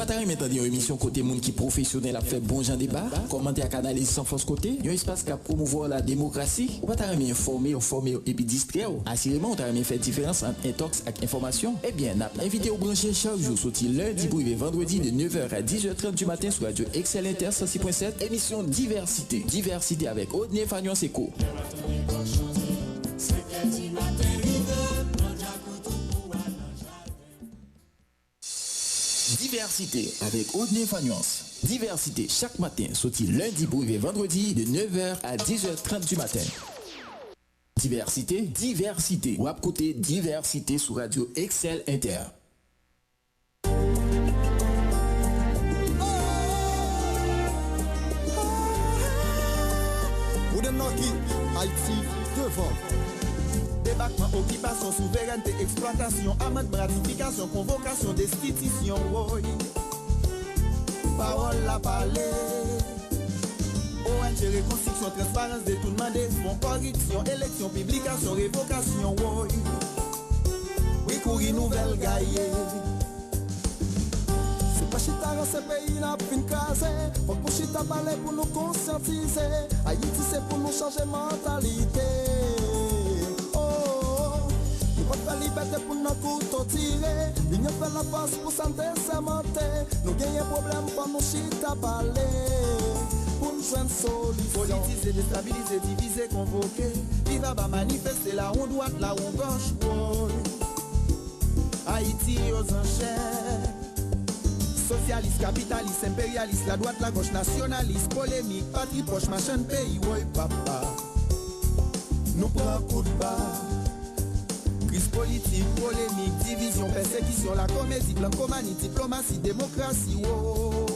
pas t'arrêter maintenant une émission côté monde qui professionnel a fait bon genre débat, commenter à analyse sans force côté, un espace qui a promouvoir la démocratie, ou pas t'arrêter informer et puis distraire. Assurément, on t'arrêter faire différence entre intox et information. Eh bien, n'a invité au brancher chaque jour sorti lundi pour vendredi de 9h à 10h30 du matin sur Radio Excel Inter 106.7, émission Diversité. Diversité avec Odné Fagnon Seco. Diversité avec Odné Fagnance. Diversité chaque matin, sorti lundi pour vendredi de 9h à 10h30 du matin. Diversité. Ou à côté Diversité sur Radio Excel Inter. Oudenoki, Haïti, devant. Débarquement, occupation, souveraineté, exploitation, amende, gratification, convocation, destitution, oui. Parole la parler. ONG, reconstruction, transparence, détournement des fonds, corruption, élection, publication, révocation, oui. Oui, courir nouvelle gaillée. C'est pas chita dans ce pays là pour une case. Faut qu'on chita parler pour nous conscientiser. Haïti c'est pour nous changer mentalité. Notre liberté pour nos couteaux tirés. L'union fait la force pour santé cémenter. Nous gagnons problème pour nous chita parler. Pour nous joindre solution. Politiser, déstabiliser, diviser, convoquer. Il va pas manifester là on droite, là on gauche. Oh. Haïti aux enchères. Socialiste, capitaliste, impérialiste, la droite, la gauche, nationaliste, polémique, patrie proche, machin pays, oui papa. Nous prenons coup de barre. Crise politique, polémique, division, persécution, la comédie, blancomanie, diplomatie, démocratie, oh.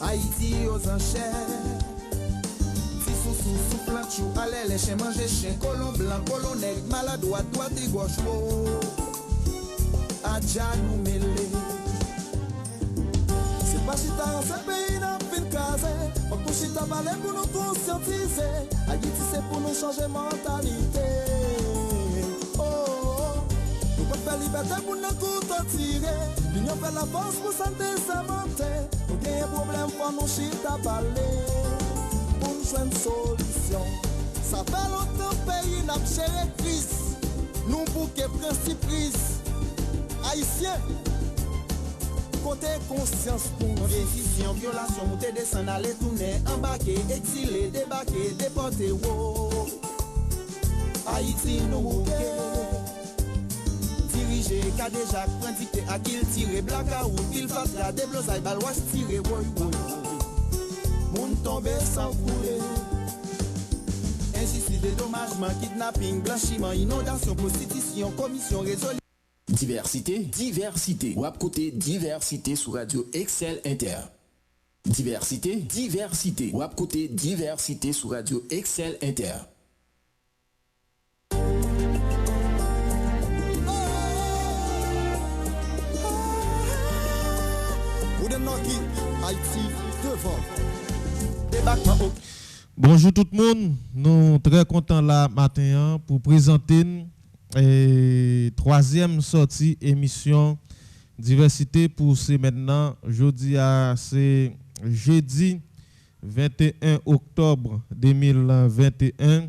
Haïti aux enchères. Si sous plein de chou, allez les chiens manger chien, colon blanc, colon nègre, maladroit, droite et gauche, oh. Adja nous mêler. C'est pas si t'as dans ce pays n'a pas une case. On couche ta balai pour nous conscientiser. Haïti c'est pour nous changer mentalité. La liberté pour nous couteaux tirer. L'union fait la force pour santé cémenter. Nous gagnons problème pour nous chita parler. Pour nous joindre solution. Ça fait longtemps pays n'a pas géré crise. Nous bouquet principe prise. Haïtiens, côté conscience pour décision, violation, monter, descendre, aller tourner, embarquer, exiler, débarquer, déporter. Oh. Haïti nous bouquet. Dirigé, Kadejak, point dicté, à qui il tire, blackout, il fasse la déblosaille, balois tiré, woy. Moun tombé sans couler. Injustice, dédommagement, kidnapping, blanchiment, inondation, prostitution, commission, résolution. Diversité. Ou à côté Diversité sur Radio Excel Inter. Diversité. Ou à côté Diversité sur Radio Excel Inter. Bonjour tout le monde, nous sommes très contents là matin pour présenter troisième sortie émission Diversité pour ce maintenant. C'est jeudi 21 octobre 2021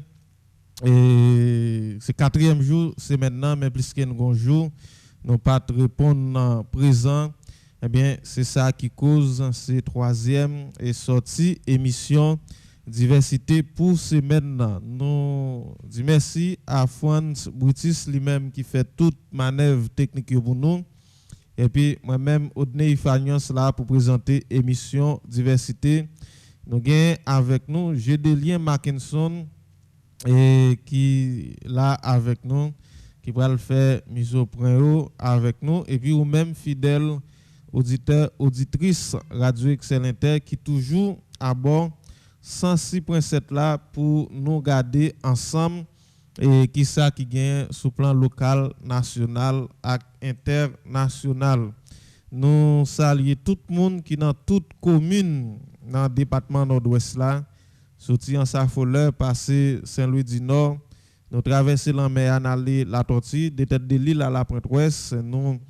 et c'est quatrième jour, c'est maintenant, mais plus qu'un jour, nous pas répondre présent. Eh bien, c'est ça qui cause cette troisième et sortie émission Diversité pour ce maintenant. Nous disons merci à Franz Brutis lui-même qui fait toute manœuvre technique pour nous. Et puis moi-même, Odné Fagnance là pour présenter émission Diversité. Nous avons avec nous Gédélien Mackinson et qui là avec nous, qui va le faire mise au point avec nous. Et puis vous-même fidèle auditeur, auditrice Radio Excel Inter qui toujours à bord 106.7 là pour nous garder ensemble et qui ça qui gagne sur plan local, national et international. Nous saluons tout le monde qui dans toute commune dans le département nord-ouest là, sorti en Safoleur, passé Saint-Louis du Nord, nous traverser la mer, aller la Tortue, de tête de l'île à la Pointe-Ouest, nous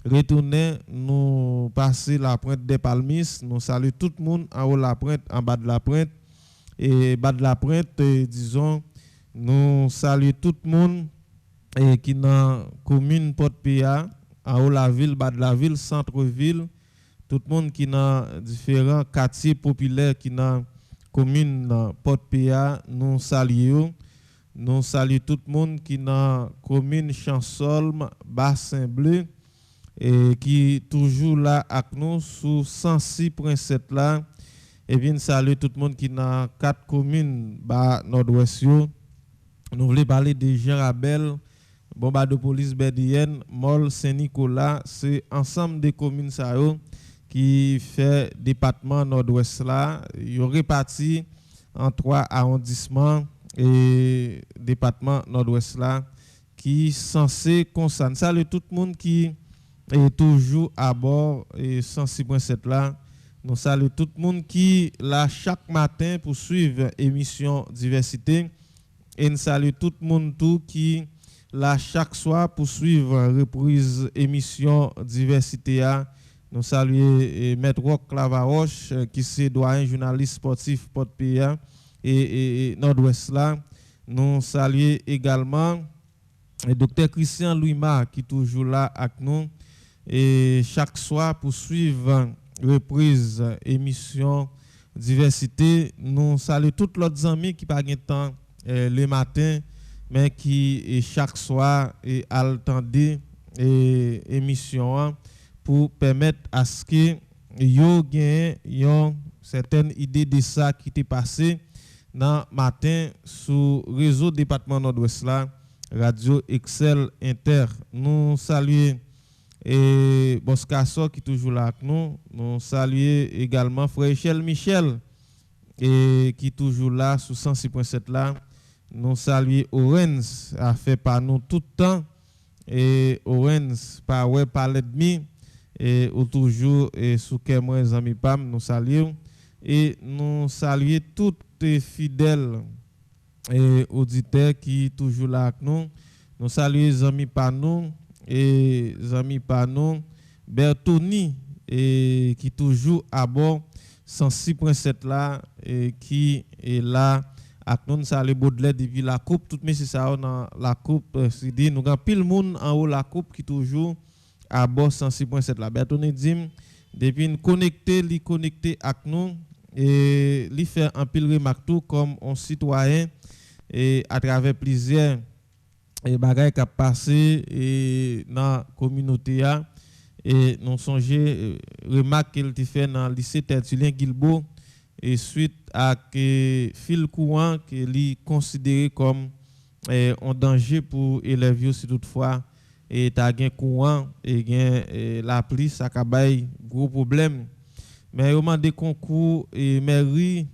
retourner, nous passer la pointe des Palmis, nous saluons tout le monde en haut de la pointe, en bas de la pointe. Et bas de la pointe, disons, nous saluons tout le monde qui est dans la commune Port-Péa, en haut de la ville, bas de la ville, centre-ville, tout le monde qui est dans différents quartiers populaires qui est dans la commune Port-Péa, nous saluons. Nous saluons tout le monde qui est dans la commune Chansolme, Bassin-Bleu, et qui est toujours là avec nous sous 106.7 là. Et bien saluer tout le monde qui est dans 4 communes nord-ouest. Nous voulons parler de Jean-Rabel, Bomba de police Berdienne, Mol, Saint-Nicolas. C'est ensemble des communes qui fait département nord-ouest là. Il y aurait réparti en 3 arrondissements et département nord-ouest là qui censé concerner. Salut tout le monde qui est toujours à bord et 106.7 là. Nous saluons tout le monde qui là chaque matin pour suivre émission diversité et nous saluons tout le monde tout qui là chaque soir pour suivre reprise émission diversité. Nous saluons Maître Roch Clavaroche qui est doyen journaliste sportif Port-Péa et Nord-Ouest là. Nous saluons également le docteur Christian Louima qui est toujours là avec nous et chaque soir pour suivre reprise émission diversité. Nous saluons tous les autres amis qui pas de temps le matin mais qui chaque soir attendent émission pour permettre à ce que yo gagne une certaine idée de ça qui t'est passé dans matin sur réseau département nord-ouest là Radio Excel Inter. Nous saluons et Boscasso qui est toujours là avec nous. Nous saluons également frère Michel et qui est toujours là sur 106.7 là. Nous saluons Orenz a fait par nous tout le temps et Orenz par ouais par l'ennemi et ou toujours et sous moi amis pam nous saluons et nous saluons tous les fidèles et auditeurs qui sont toujours là avec nous. Nous saluons les amis par nous et les amis par nous Bertoni et qui toujours à bord 106.7 là et qui est là avec nous. Nous saluons Baudelaire depuis la coupe tout mais c'est ça dans la coupe CD nous avons pile monde en haut la coupe qui toujours à bord 106.7 là. Bertoni dit depuis nous connecter avec nous et lui faire un pile remarque tout comme un citoyen et à travers plusieurs bagages qui a passé et dans la communauté et nous songer remarque qu'il a fait dans le lycée Tertullien Guilbeault et suite à que fil courant qu'il est considéré comme un danger pour élèves si toutefois et t'as gain courant et gain la pluie ça cabaye gros problème mais au moment des concours et mairie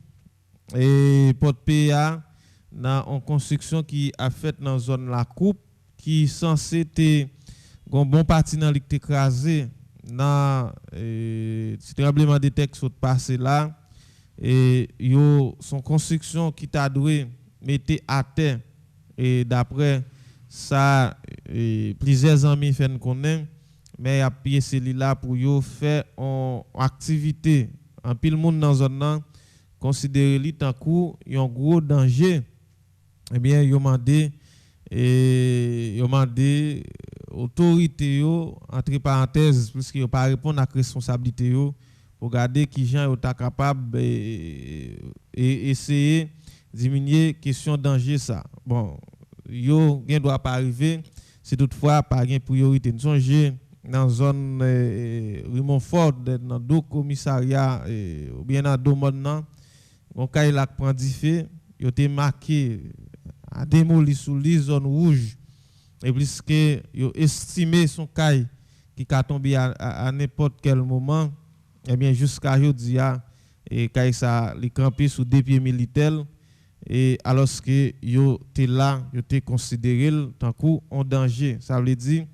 et Port-Péa dans une construction qui a fait dans la zone la coupe qui censé être un bon parti dans l'électrique écrasé dans tremblement de terre qui sont passé là et yo son construction qui t'a doué mettait à terre et d'après ça plusieurs amis fait connaître mais a pied là pour yo faire en activité en pile monde dans zone là considérer li tant coup un gros danger. Eh bien yo mandé autorité yo entre parenthèses puisque yo pas répondre à responsabilité yo pour regarder qui gens yo ta capable et essayer diminuer question danger ça. Bon yo gen doit pas arriver si toutefois pas gen priorité. Nous songer dans zone Rimonfort dans deux commissariats ou bien dans deux modes on kay la prend diffé yo té marqué a démoli sous les zone rouge et puisque yo estimé son kay qui ka tomber à n'importe quel moment et bien jusqu'à aujourd'hui et kay ça li camper sous des pieds militaires et alors que yo té là yo té considéré tant coup en danger ça veut dire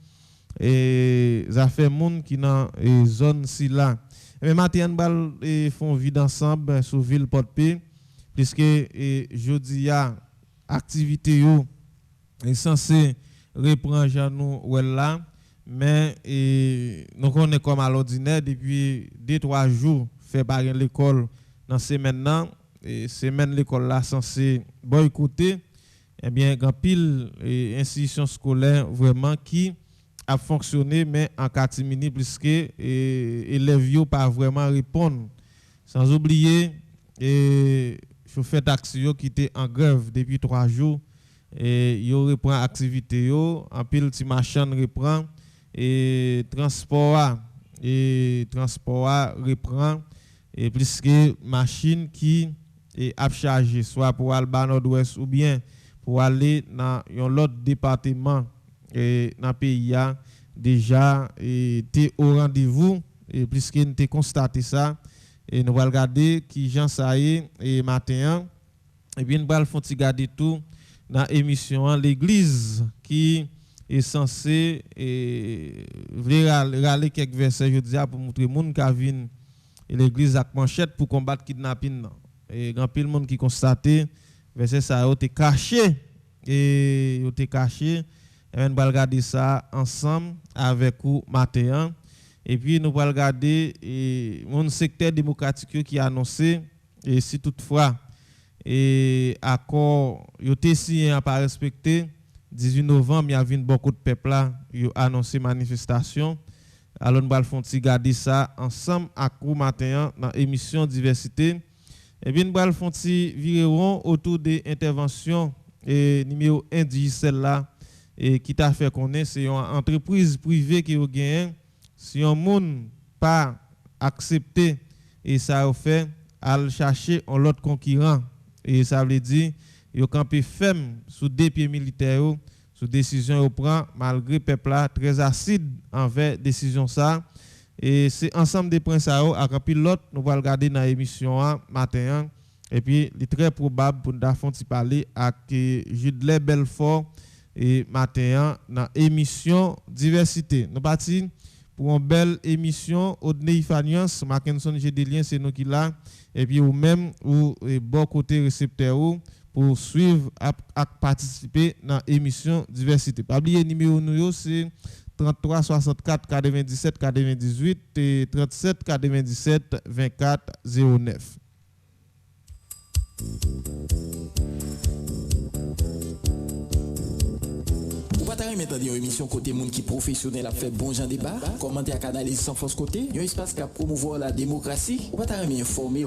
et ça fait monde qui dans zone si là mais matin bal font vide ensemble sur ville Port-Péa puisque jeudi a activité yo est censé reprendre nous là mais nous connaissons comme à l'ordinaire depuis 2-3 jours fait par l'école dans semaine là et semaine l'école là censé boycotter eh bien grand pile institution scolaire vraiment qui a fonctionné mais en catimini puisque élèves yo pas vraiment répondre sans oublier chauffeur taxi qui était en grève depuis 3 jours et yo reprend activité yo en pile ti machine reprend et transport reprend et plus que machine qui est à charger soit pour aller dans nord-ouest ou bien pour aller dans un autre département et dans pays a déjà été au rendez-vous et plus que nous avons constaté ça et nous allons regarder qui Jean ça et matin et bien nous allons regarder tout dans l'émission l'église qui est censé râler quelques versets je dis pour montrer monde qui vient l'église avec manchette pour combattre kidnapping et grand pile monde qui constaté verset ça a été caché et été caché et nous allons regarder ça ensemble avec vous matin et puis nous allons regarder mon secteur démocratique qui a annoncé et si toutefois et accord yo té signé à pas respecter 18 novembre il y a beaucoup de peuple là yo annoncé manifestation alors nous allons faire garder ça ensemble à coup matin dans émission diversité et bien nous allons faire virer autour des interventions et numéro 1 dit celle-là et qui t'a fait connaître c'est une entreprise privée qui a gagné si un monde pas accepté et ça a fait à chercher un autre concurrent et ça veut dire yo campé ferme sous deux pieds militaires sous décision au prend malgré peuple là très acide envers décision ça et c'est ensemble des points ça à pilote nous va regarder dans émission matin et puis il est très probable pour nous parler avec Judley Belfort et matin dans émission diversité nous parti pour une belle émission Odney Fanias Mackinson Gédélien c'est nous qui là et puis ou même ou bon côté récepteur pour suivre et participer dans l'émission diversité. Pas oublier numéro nous c'est 33 64 97 98 et 37 97 24 09. Ou pas maintenant une émission côté monde qui professionnel a fait bon genre débat, commenter à analyse sans force côté, un espace qui a promouvoir la démocratie, ou pas t'arrêter informer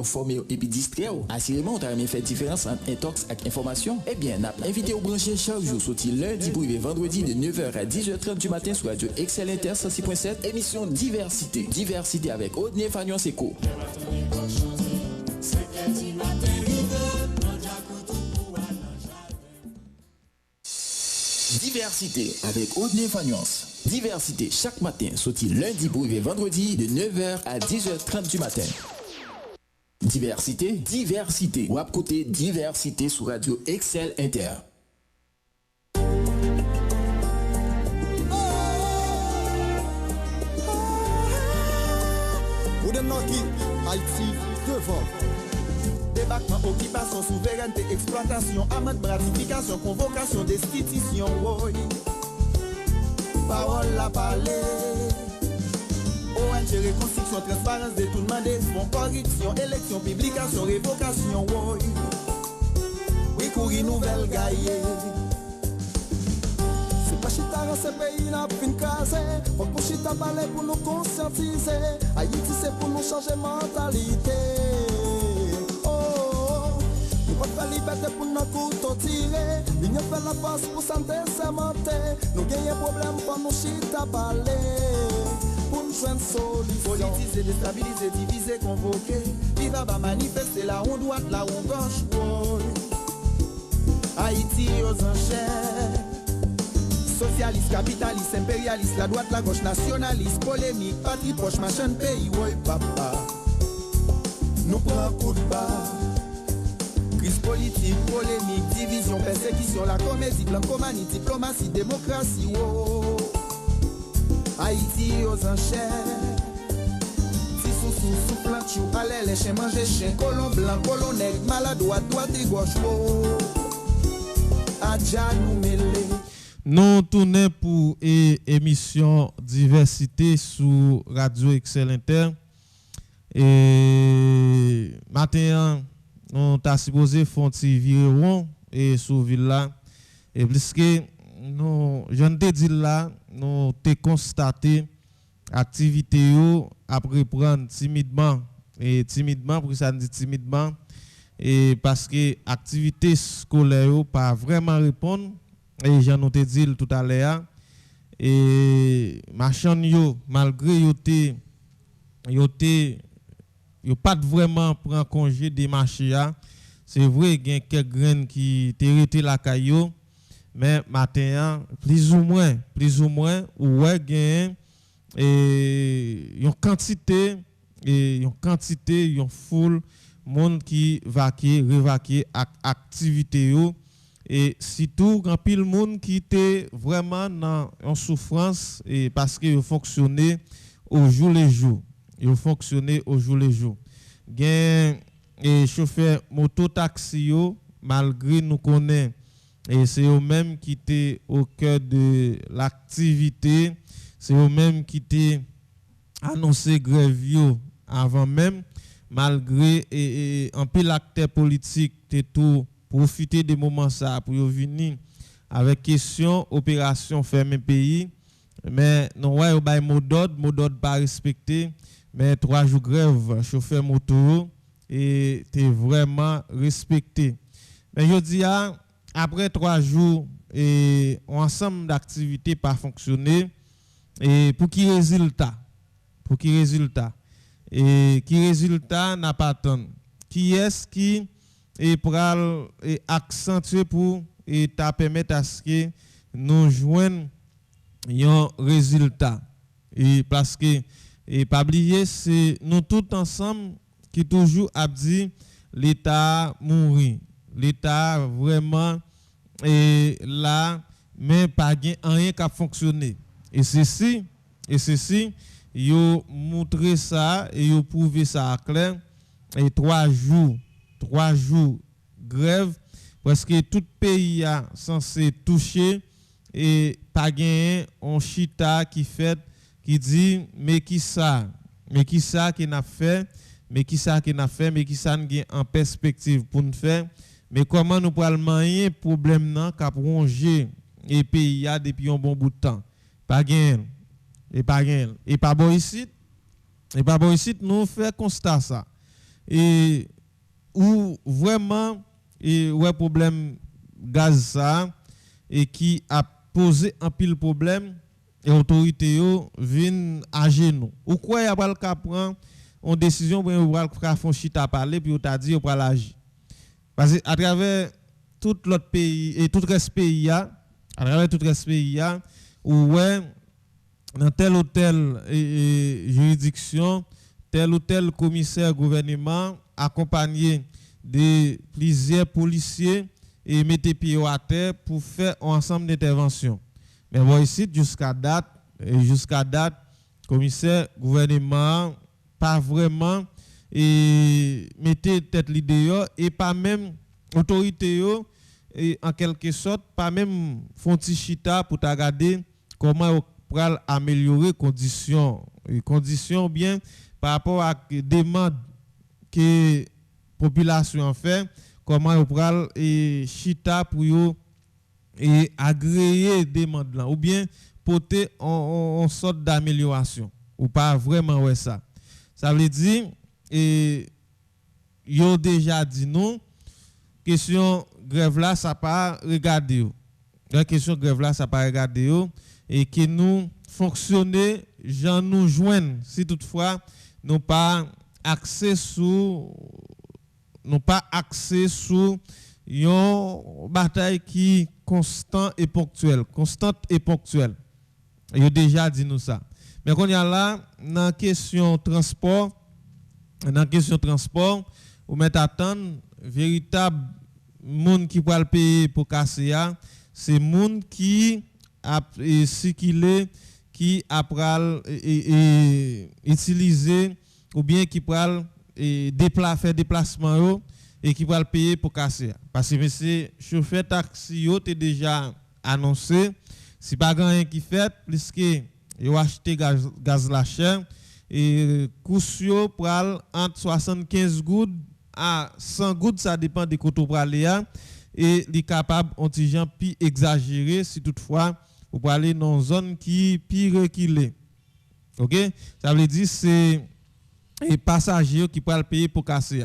et puis distraire. Assurément, on t'arrêter faire différence entre intox et information. Eh bien, n'a invité au brancher chaque jour sorti lundi pour vendredi de 9h à 10h30 du matin sur Radio Excel Inter 106.7, émission diversité. Diversité avec Odney Fagnon Seco. Diversité avec Odney Fagnance. Diversité chaque matin, sorti lundi pour vendredi de 9h à 10h30 du matin. Diversité. Ou à côté diversité sur Radio Excel Inter. Haïti devant. Débarquement, occupation, souveraineté, exploitation, amende, gratification, convocation, destitution, oui. Parole la parler. ONG, reconstruction, transparence, détournement des fonds, corruption, élection, publication, révocation, oui. Oui, courir nouvelle gaillée. C'est pas chita dans ce pays, n'a pas une case. Faut pour chita parler pour nous conscientiser. Haïti, c'est pour nous changer mentalité. La liberté pour nos couteaux tirés, l'union fait la passe pour santé sémenter. Nous gagnons problème pour nous chita parler, pour nous joindre solution. Politiser, déstabiliser, diviser, convoquer. Il va manifester là où droite, là où gauche. Haïti aux enchères. Socialiste, capitaliste, impérialiste, la droite, la gauche, nationaliste, polémique, patrie proche, machin pays, oui papa. Nous prenons coup de barre. Crise politique, polémique, division, persécution, la comédie, blancomanie, diplomatie, démocratie, oh. Haïti aux enchères. Si sous plant chou, allez les chiens manger chien, colon blanc, colon nègre, maladroit, droite et gauche, oh. Adja nous mêler. Nous tournons pour émission diversité sur Radio Excel Inter. Et matin, on t'a supposé faire un petit viron et sur ville là. Et puisque nous, je ne te dis là, nous t'ai constaté activité après prendre timidement pour ça dit timidement et parce que activité scolaire pas vraiment répondre. Et j'en ai dit tout à l'heure, et machin yo, malgré yo pas vraiment prend congé des marchés, c'est vrai qu'il y a quelques graines qui t'héritent la caillou, mais matin, plus ou moins, ouais, gain une quantité, une foule, monde qui revaquer activité yo. Et surtout quand pile monde qui était vraiment en souffrance et parce que fonctionnait au jour le jour. Gain et chauffeur moto taxi malgré nous connaît et c'est eux même qui étaient au cœur de l'activité, c'est eux même qui étaient annoncé grève avant même malgré et en pile acteur politique était tout profiter des moments ça pour venir avec question opération fermer pays mais non ouais au bail mot d'ordre pas respecté mais 3 jours grève chauffeur moto et t'es vraiment respecté mais je dis après 3 jours et ensemble d'activités pas fonctionner et pour qui résultat et qui résultat n'a pas tant qui est-ce qui et pour accentuer pour et permettre à ce que nous joignons un résultat et parce que et pas oublier c'est nous tous ensemble qui toujours a dit l'état mourir l'état vraiment et là mais pas rien qui a fonctionné et ceci yo montrer ça et yo prouver ça clair et 3 jours grève parce que tout pays a censé toucher et pas gagner un chita qui fait qui dit mais qui ça qui n'a fait mais qui ça n'a en perspective pour nous faire mais comment nous pourrons manier problème nan qu'a rongé et pays a depuis un bon bout de temps pas gagner et pas bon ici nous fait constat ça et ou vraiment et ouais problème gaz ça et qui a posé un pile problème et autorité yo viennent à genoux ou quoi y a pas le cas prendre une décision pour va faire chita parler puis on t'a dit on va l'agir parce que à travers tout l'autre pays et tout reste pays ou ouais dans tel ou tel juridiction tel ou tel commissaire gouvernement accompagné de plusieurs policiers et mettez pied à terre pour faire un ensemble d'interventions. Mais bon ici jusqu'à date commissaire gouvernement pas vraiment et mettez tête l'idée et pas même autorité et en quelque sorte pas même fonti chita pour regarder comment pour améliorer conditions bien par rapport à demande que population fait comment on pourra et chita pour yo et agréer demande là ou bien porter en sorte d'amélioration ou pas vraiment ouais ça veut dire et yo déjà dit non question grève là ça pas regarder la question grève là ça pas regarder et que nous fonctionner j'en nous joindre si toutefois nous pas accès sur une bataille qui constante et ponctuelle. Il a déjà dit nous ça. Mais quand il y a là dans question transport, ou mettre attendre véritable monde qui va le payer pour casser c'est monde qui a circulé qui a utiliser ou bien qui va faire déplacement et qui va le payer pour casser parce que monsieur chauffeur taxi est déjà annoncé Si pas rien qui fait, puisque yo acheté gaz la cher et coût pral entre 75 gouttes à 100 gouttes, ça dépend de côté pral et li capable antigen pi exagéré si toutefois vous pour aller dans une zone qui pire reculée. OK? Ça veut dire c'est les passagers qui pourraient payer pour casser.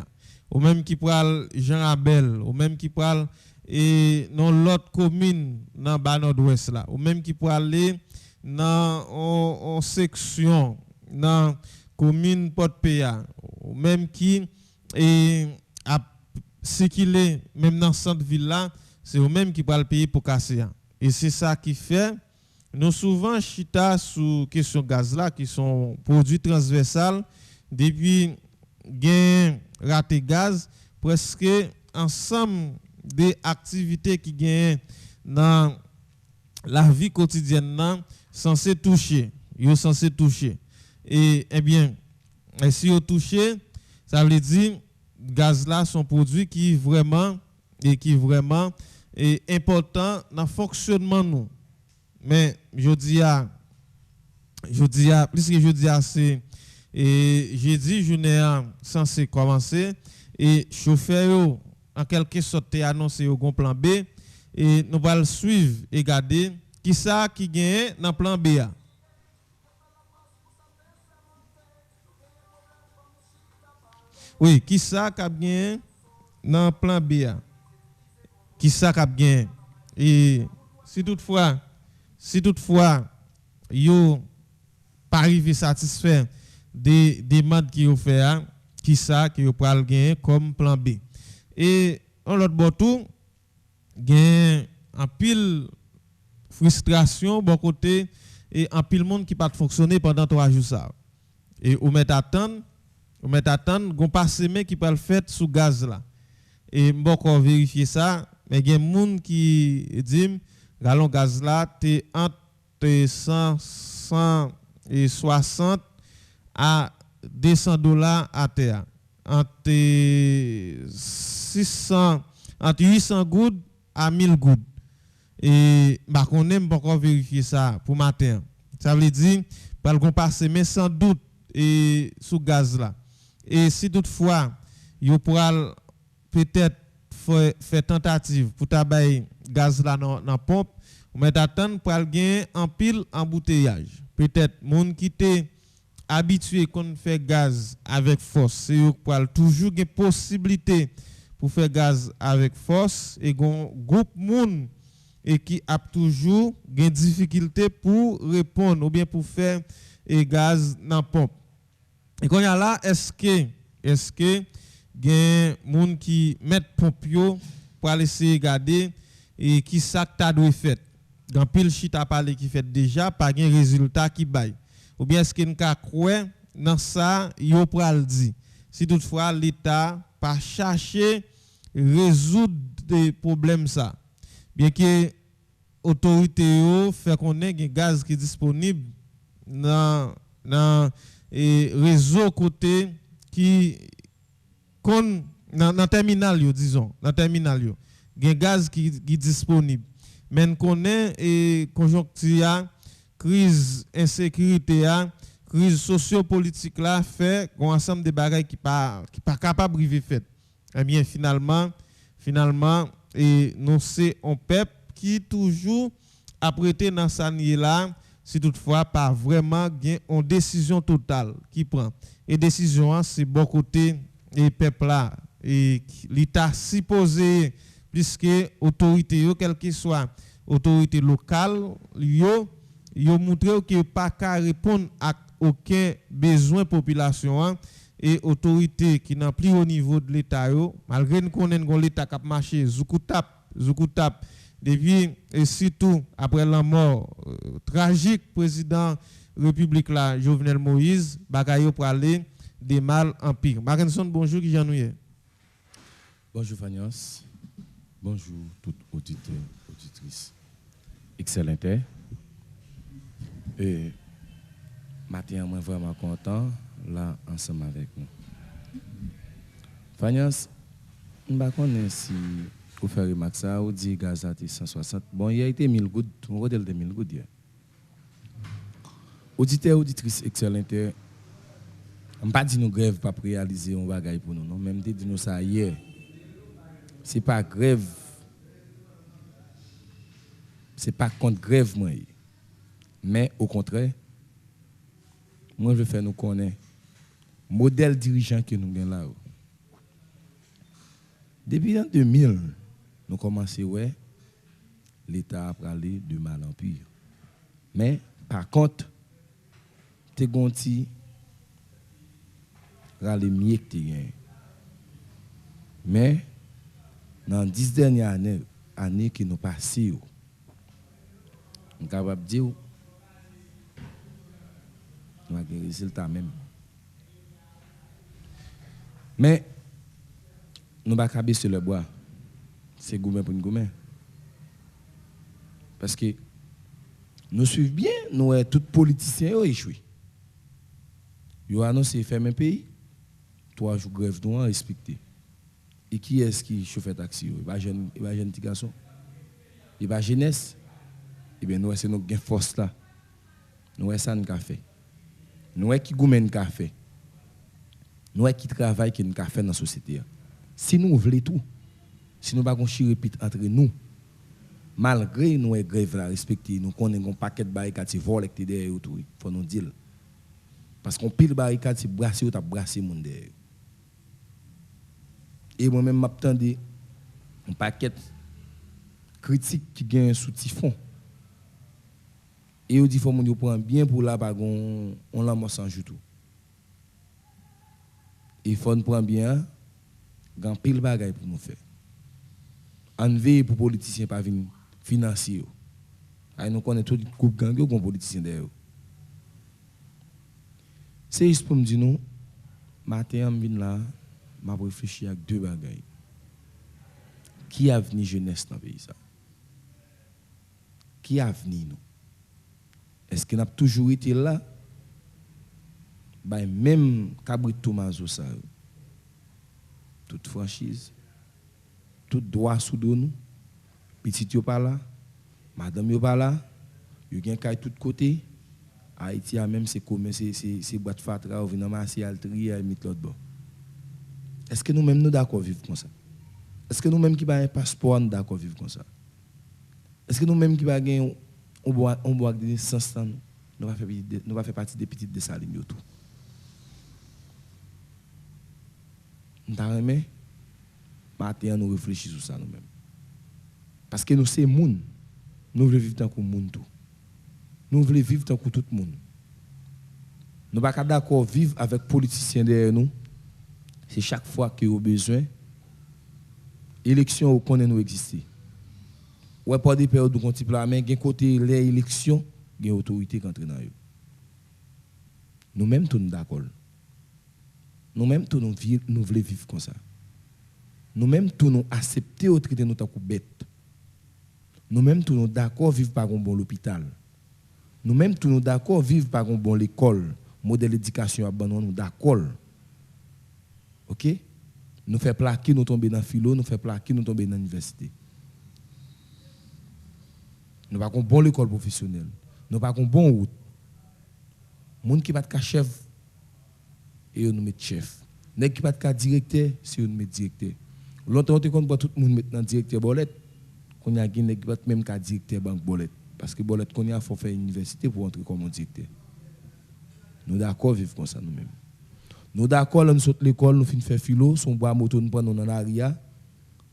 Ou même qui pourraient Jean Abel, ou même qui pourraient et dans l'autre commune dans bas nord-ouest là, ou même qui pourraient aller dans en section dans commune Port-Péa, ou même qui et à circuler même dans centre ville là, c'est eux même qui pourraient payer pour casser. Et c'est ça qui fait nous souvent chita sous question gaz là qui sont produits transversales depuis gain raté gaz presque ensemble des activités qui gagnent dans la vie quotidienne censé toucher et eh bien si vous touché ça veut dire gaz là sont produits qui vraiment est important dans le fonctionnement nous. Mais je dis puisque je dis c'est et j'ai dit journée censé commencer et chauffeur en quelque sorte annoncé au plan B et nous allons suivre et regarder qui ça qui gagne dans plan B. Oui, qui ça qui a gagné dans plan B? Qui ça qui a gagné? Et si toutefois yo pas arrivé satisfait des demandes qui ont fait, qui ça qui yo pral gagner comme plan B. Et on l'autre bord tout gain en pile frustration bon côté et en pile monde qui pas fonctionner pendant 3 jours ça. Et on met attendre gon pas semé qui pas le fait sous gaz là. Et m'bon vérifier ça, mais il y a monde qui dit gallon gaz là t'es entre 160 à $200 à terre. Entre 800 gouttes à 1000 gouttes. Et bah on aime encore vérifier ça pour matin. Ça veut dire pas qu'on passe mais sans doute et sous gaz là. Et si toutefois yo pourra peut-être faire tentative pour tabayer gaz là dans pompe, on met attendre pour gagner en pile embouteillage. Peut-être monde qui était habitué qu'on fait gaz avec force, c'est pour toujours une possibilité pour faire gaz avec force et gon groupe monde et qui a toujours une difficulté pour répondre ou bien pour faire gaz dans pompe. Et quand y a là est-ce que gen monde qui met pompe yo pour aller essayer regarder et qui ça t'a doit fait. Dans pile chita parler qui fait déjà pas gen résultat qui bail. Ou bien est-ce qu'il ka croire dans ça yo pral dit. Si toutefois l'état pas chercher résoudre des problèmes ça. Bien que autorité yo fait qu'on ait un gaz qui est disponible dans réseau côté qui dans terminal yo disons dans terminal yo gen gaz qui disponible mais connaît et conjoncture crise insécurité crise sociopolitique là fait un ensemble de bagages qui pas capable river fait. Eh bien finalement et nous c'est un peuple qui toujours apprêté dans sa là si toutefois pas vraiment gain une décision totale qui prend et décision c'est bon côté et peuple là et l'état supposé puisque autorité yo quel que soit autorité locale yo montré que pas qu'à répondre à aucun besoin population et autorité qui n'a plus au niveau de l'état yo malgré nous connaît l'état qui a marché zoukutap depuis et surtout après la mort tragique président République là Jovenel Moïse bagayo pour aller des mal en pire. Marenson bonjour qui Jean-Nouye. Bonjour Fagnas. Bonjour toutes auditeurs, auditrices. Excellent. Et matin moi vraiment content là ensemble avec nous. Fagnas, on va connaître si Pour faire remarque ça, on dit gaz à 160. Bon, il y a été 1000 gouttes, on va dire 1000 gouttes. Auditeurs, auditrices excellentes, on ne pas dit nous grève pas réaliser un bagage pour nous, non, même dit nous ça hier. C'est pas grève. C'est pas contre grève moi. Mais au contraire, moi je veux faire nous connaître modèle dirigeant que nous avons là. Depuis l'an 2000, nous commençons ouais l'État a parlé de mal en pire. Mais par contre, t'es gonti râler mieux que t'es. Mais dans les 10 dernières années qui nous passées, on est capable de dire nous avons des résultats même. Mais nous ne pouvons pas baisser le bois. C'est gourmet pour une gourmet. Parce que nous suivons bien, nous sommes tous politiciens qui ont échoué. Ils ont annoncé fermer un pays, 3 jours de grève, nous avons respecté. Et qui est-ce qui chauffe taxi? Il va un jeune petit garçon. Il va jeunesse. Eh bien, nous, c'est notre force là. Nous, c'est ça nous avons fait. Nous, qui gourmet nous avons fait. Nous, qui travaille qui nous avons fait dans la société. Si nous voulons tout, si nous ne pouvons pas répéter entre nous, malgré nous grève la respecter, nous connaissons un paquet de barricades qui volent derrière tout, il faut nous dire. Parce qu'on pile barricade, c'est brasser ou t'as brassé mon derrière. Et moi-même, m'attendais un paquet critique qui gagne sous typhon. Et on dit faut mon prend bien pour là pas on la sans tout. Il faut nous prendre bien grand pile bagaille pour nous faire. En veille pour politiciens pas venir financer. Ay nous connaît tout groupe gang yo gon politicien derrière. C'est juste pour me dire nous matin on vinn là m'a réfléchi à deux bagailles. Qui a venu jeunesse dans le pays ça? Qui a venu nous? Est-ce qu'on a toujours été là? Ben, même Cabrit Tomaso, ça, toute franchise, tout droit sous nous, petit yo pas là, madame yo pas là, yo gen kay tout côté, Haïti a même c'est comme c'est boîte fatra ou venant masser altri et mettre l'autre bord. Est-ce que nous même nous d'accord vivre comme ça? Est-ce que nous même qui ba un passeport nous d'accord vivre comme ça? Est-ce que nous même qui ba gen on boit des sens nous va faire partie des petites dessalines tout. Nous t'arrêtons, matin nous réfléchissons sur ça nous-mêmes. Parce que nous c'est monde, nous voulons vivre tant que monde tout. Nous voulons vivre tant que tout le monde. Nous pas d'accord vivre avec politiciens derrière nous. C'est chaque fois qu'il y a besoin élection où connaît nous exister. Ouais pas des périodes où on type la main, gain côté les élections, gain autorité qui entre dans eux. Nous-mêmes tous nous d'accord. Nous-mêmes tous nous voulons vivre comme ça. Nous-mêmes tous nous accepter au traiter nous tant que bête. Nous-mêmes tous nous d'accord vivre par un bon hôpital. Nous-mêmes tous nous d'accord vivre par un bon école, modèle d'éducation abandon nous d'accord. OK? Nous fait plaquer nous tomber dans philo, nous fait plaquer nous tomber dans l'université. Nous pas un bon école professionnelle. Nous pas un bon route. Moun qui pas de chef et nous met chef. Nèg qui pas de directeur, c'est nous met directeur. Longtemps on te compte tout le monde maintenant directeur bolette. Qu'on y a qui nèg pas même ka directeur banque bolette parce que bolette qu'on y a faut faire université pour entrer comme directeur. Nous d'accord vivre comme ça nous-mêmes. Nous d'accord nous saute l'école nous fin faire philo, son bois moto nous prendre dans l'aria.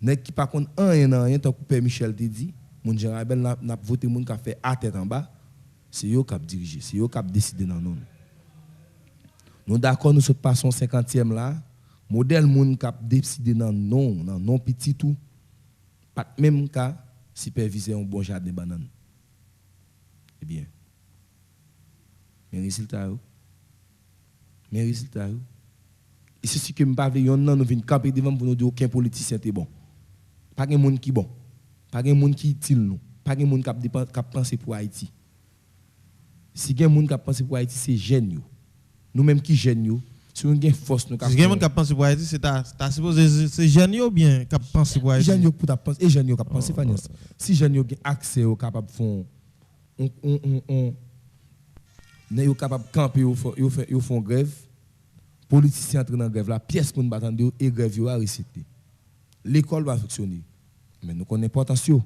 Nèg qui pas compte rien tant que Père Michel te dit, mon Jean-Abel n'a voté moun qui a fait à tête en bas, c'est eux qui a dirigé, c'est eux qui a décidé dans nous. Nous d'accord nous saute pas son 50e là, modèle moun qui a décidé dans non petit tout, pas même cas superviser un bon jardin de banane. Eh bien. Mais résultat et c'est ce que me parle yon nan nous vinn camper devant pour nous dire aucun politicien est bon. Pas gen monde qui bon. Pas gen monde qui utile nous. Pas gen monde qui penser pour Haïti. Si gen monde qui penser pour Haïti c'est jeune yo. Nous même qui jeune yo, Si on a une force, nous Si quelqu'un qui pense pour Haïti, c'est supposé c'est jeune ou bien qui pense pour Haïti. Jeune pour ta pense et jeune qui pense Fanias. Si jeune ont accès au capable font on n'est capable camper ils font grève. Politiciens entrent dans grève la pièce pour nous battre et grève yo a réciter. L'école va fonctionner. Mais nous connaissons potentiel.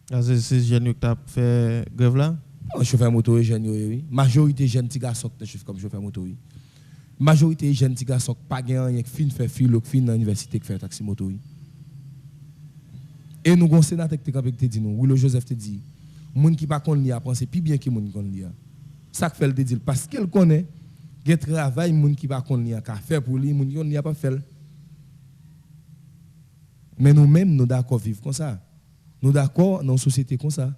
C'est jeune qui t'a fait grève là. Chauffeur moto jeune oui. Majorité jeune petits garçons qui comme chauffeur moto oui. Majorité jeunes petits garçons pas gain rien fin faire philo fin dans université qui fait taxi moto. Et nous gon sénateur qui te dit nous, Willow Joseph te dit, moun qui pas connait li a penser plus bien que moun connait li a. Ça fait le dire parce qu'il connaît gen travail moun qui pas connait li a faire pour lui, moun qui a pas fait. Mais nous-mêmes nous d'accord vivre comme ça. Nous d'accord dans une société comme ça.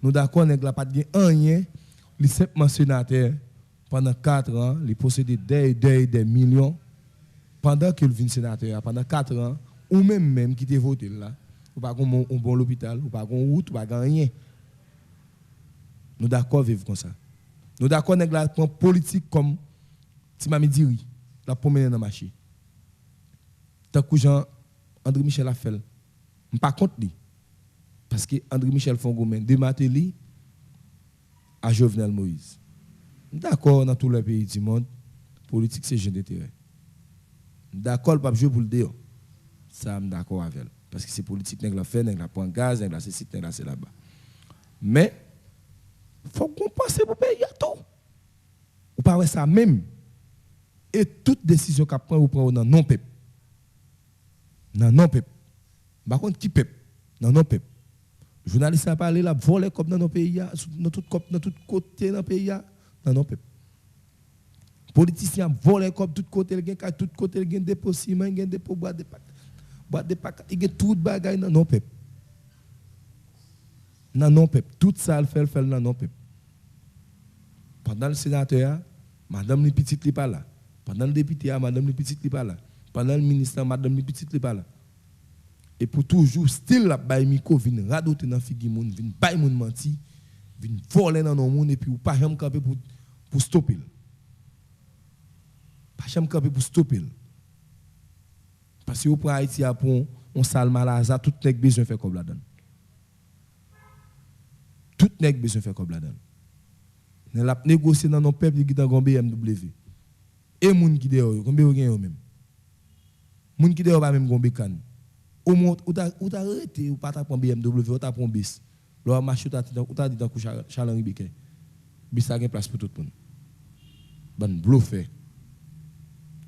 Nous d'accord nèg la pas gain rien, li simplement sénateur. Pendant 4 ans, il possédait des millions. Pendant qu'il vient sénateur, pendant 4 ans, ou même qui te voté là, ou pas un bon hôpital, ou pas une route, ou pas rien. Nous d'accord vivre comme ça. Nous d'accord avec la politique comme Timami Diri, la promener dans le marché. Tant que Jean André Michel a fait, je pas contre lui. Parce que André Michel Fongomen dématé lui à Jovenel Moïse. D'accord, dans tous les pays du monde, politique c'est jeu d'intérêt. D'accord, pas jouer pour le dehors. Ça, je suis d'accord avec elle. Parce que c'est politique, nèg la fait, nèg la prend gaz, nèg la c'est nèg la c'est là-bas. Mais, il faut qu'on pense pour payer tout. Ou pas ça même. Et toute décision qu'on prend, ou prend dans non-peuple. Dans non-peuple. Par contre, qui peuple? Dans non-peuple. Journaliste a parlé là, voler comme dans nos pays, dans tout côté dans le pays. Non, non, peuple. Politiciens volent comme tout côté, il y a tout côté, il y a des dépôts ciment, il y a des dépôts bois de pack, il y a tout bagaille dans non peuple. Non, non, peuple. Tout ça, il fait dans non peuple. Pendant le sénateur, madame les petites n'est pas là. Pendant le député, madame les petites n'est pas là. Pendant le ministre, madame les petites n'est pas là. Et pour toujours, style la baille miko, vient radoter dans figi moun, vient baille moun menti. Vin voler dans nos monde et puis ou pas jamais camper pour stopper. Pas jamais camper pour stopper. Parce que au prend Haïti pour on sale malaza tout nèg besoin faire comme la donne. Tout nèg besoin faire comme la donne. N'a la négocier dans nos peuple qui dans BMW. Et moun qui dehors, combien vous gagne même. Moun qui dehors pas même gombe can. Au moins ou t'a arrêté ou pas t'a prendre BMW, ou t'a prendre bis. L'on marche ou t'a dit dans couche Chalan Biké. Bis a une place pour tout le monde. Bon bluffé.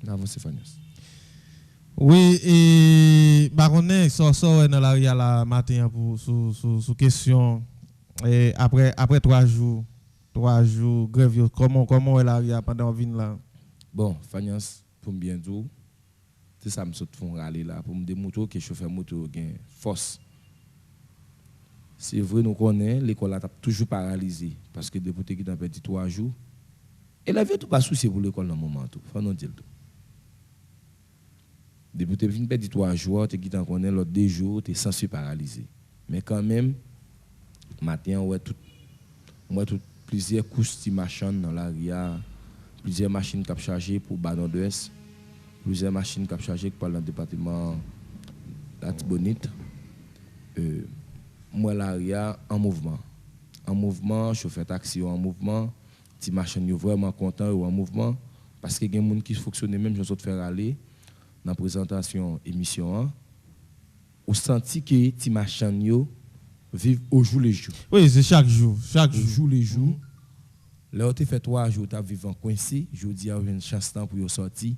Avance Fanias. Oui, et baronnet sort dans la la matin pour sous question et après 3 jours grève comment elle a pendant vin là. Bon, Fanias pour bien dire, c'est ça me saute font râler là pour me démontrer que chauffeur moto gain force. C'est vrai, nous connaissons, l'école a toujours paralysé parce que depuis qu'il a perdu 3 jours, elle avait tout pas souci pour l'école dans le moment tout. Faut nous dire tout. Depuis qu'il a perdu 3 jours, tu as connais l'autre 2 jours, tu es censé paralysé. Mais quand même, matin, on a plusieurs couches de machines dans l'area, plusieurs machines qui ont chargé pour Banon de Est, plusieurs machines qui ont chargé pour le département d'Atibonite. Moi l'aria en mouvement, chauffeur taxi en mouvement, ti machine yo vraiment content ou en mouvement parce que y a des gens qui fonctionnent même je faire aller dans la présentation émission ou senti que ti machine yo vivent au jour le jour. Oui, c'est chaque jour, jour le jour. Là tu fait 3 jours tu vivant coincé, je dis a une chance temps pour yo sortir.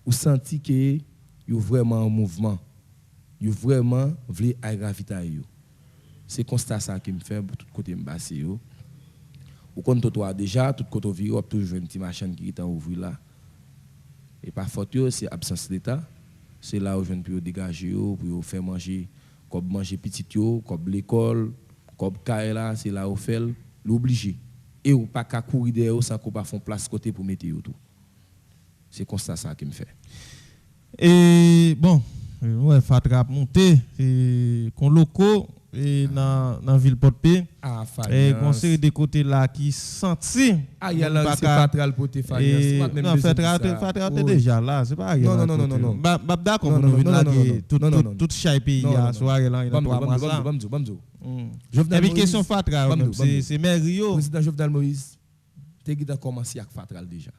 Ou senti que yo vraiment en mouvement. Yo vraiment veulent ravitailler yo. C'est constat ça qui me fait pour tout côté m'basse yo. Ou quand toi déjà tout côté vire toujours une petite machine qui est ouvert là. Et par faute c'est absence d'état. C'est là où je peux dégager yo pour faire manger comme manger petit yo, comme l'école, comme caille là, c'est là où fait l'obligé. Et ou pas qu'à courir derrière sans qu'on pas font place côté pour mettre yo tout. C'est constat ça qui me fait. Et bon, ouais, Fatra monter et con locaux et dans ville Port-Paix. Ah, et conseil de côté là qui senti ah il y a là c'est Fatral poté Farias non Fatral déjà là c'est pas non d'accord pour nous là tout chaque pays a soirée là il y a 3 mois ça et puis question Fatral c'est maire Rio président Jovenel Moïse t'es qui a commencé avec Fatral déjà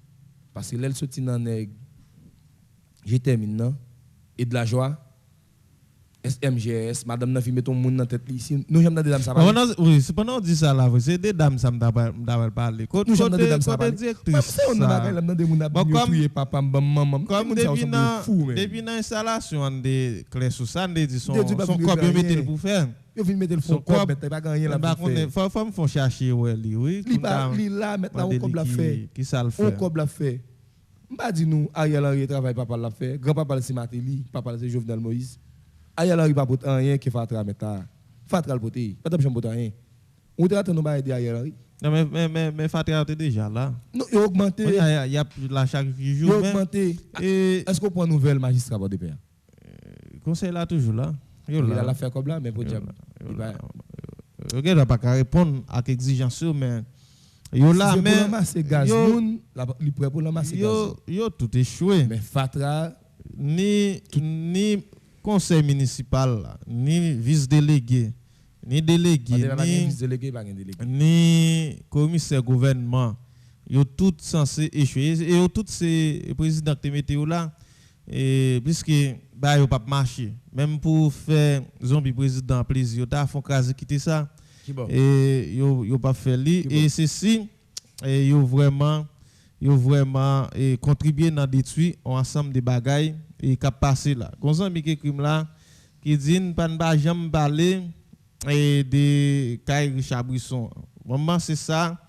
parce que l'elle sorti dans nèg j'étais maintenant et de la joie SMGS, madame n'a filmé ton monde dans tête ici. Nous j'aime des dames ça parler. Oui, c'est pendant dit ça là, c'est des dames ça m'd'a parler. Nous j'aime des dames ça parler. C'est on a bagay là dans des monde a crier papa maman. Comme depuis dans installation de clé sous ça, dit son corps mettre pour faire. Yo vinn mettre le fond corps mettre pas gagner là pour faire. Faut me font chercher oui. Li là maintenant on comme la fait. Qui ça le fait? On comme la fait. M'pa dit nous Ariel Henry travail papa l'a fait. Grand-papa c'est Matéli, papa c'est Jovenel Moïse. Ariel Henry pas pour rien qui Fatral mettre. Fatral poté. Pas de chambre rien. On doit attendre ba aider Ariel Henry. Non mais Fatral était déjà là. Non, il a augmenté. Il y a la chaque jour. Il a augmenté. Est-ce qu'on prend nouvelle magistrat pour DPA? Conseil là toujours là. Il a l'affaire comme là mais pour diable. OK, on pas répondre à l'exigence mais yo là mais c'est gaz moun, il prêt pour la masse gaz. Yo tout échoué. Mais Fatral ni conseil municipal ni vice-délégué ni délégué ni commissaire gouvernement yo tout censé échouer et yo tout ces président qui météo là et puisque bah yo pas marcher même pour faire zombie président plaisir ta font craser quitter ça et yo pas faire li et ceci et yo vraiment contribuer dans détruire un ensemble de bagailles et qui passé là gonzan mi crime là qui dit pas jamais parler et de Kay Richard Brisson vraiment c'est ça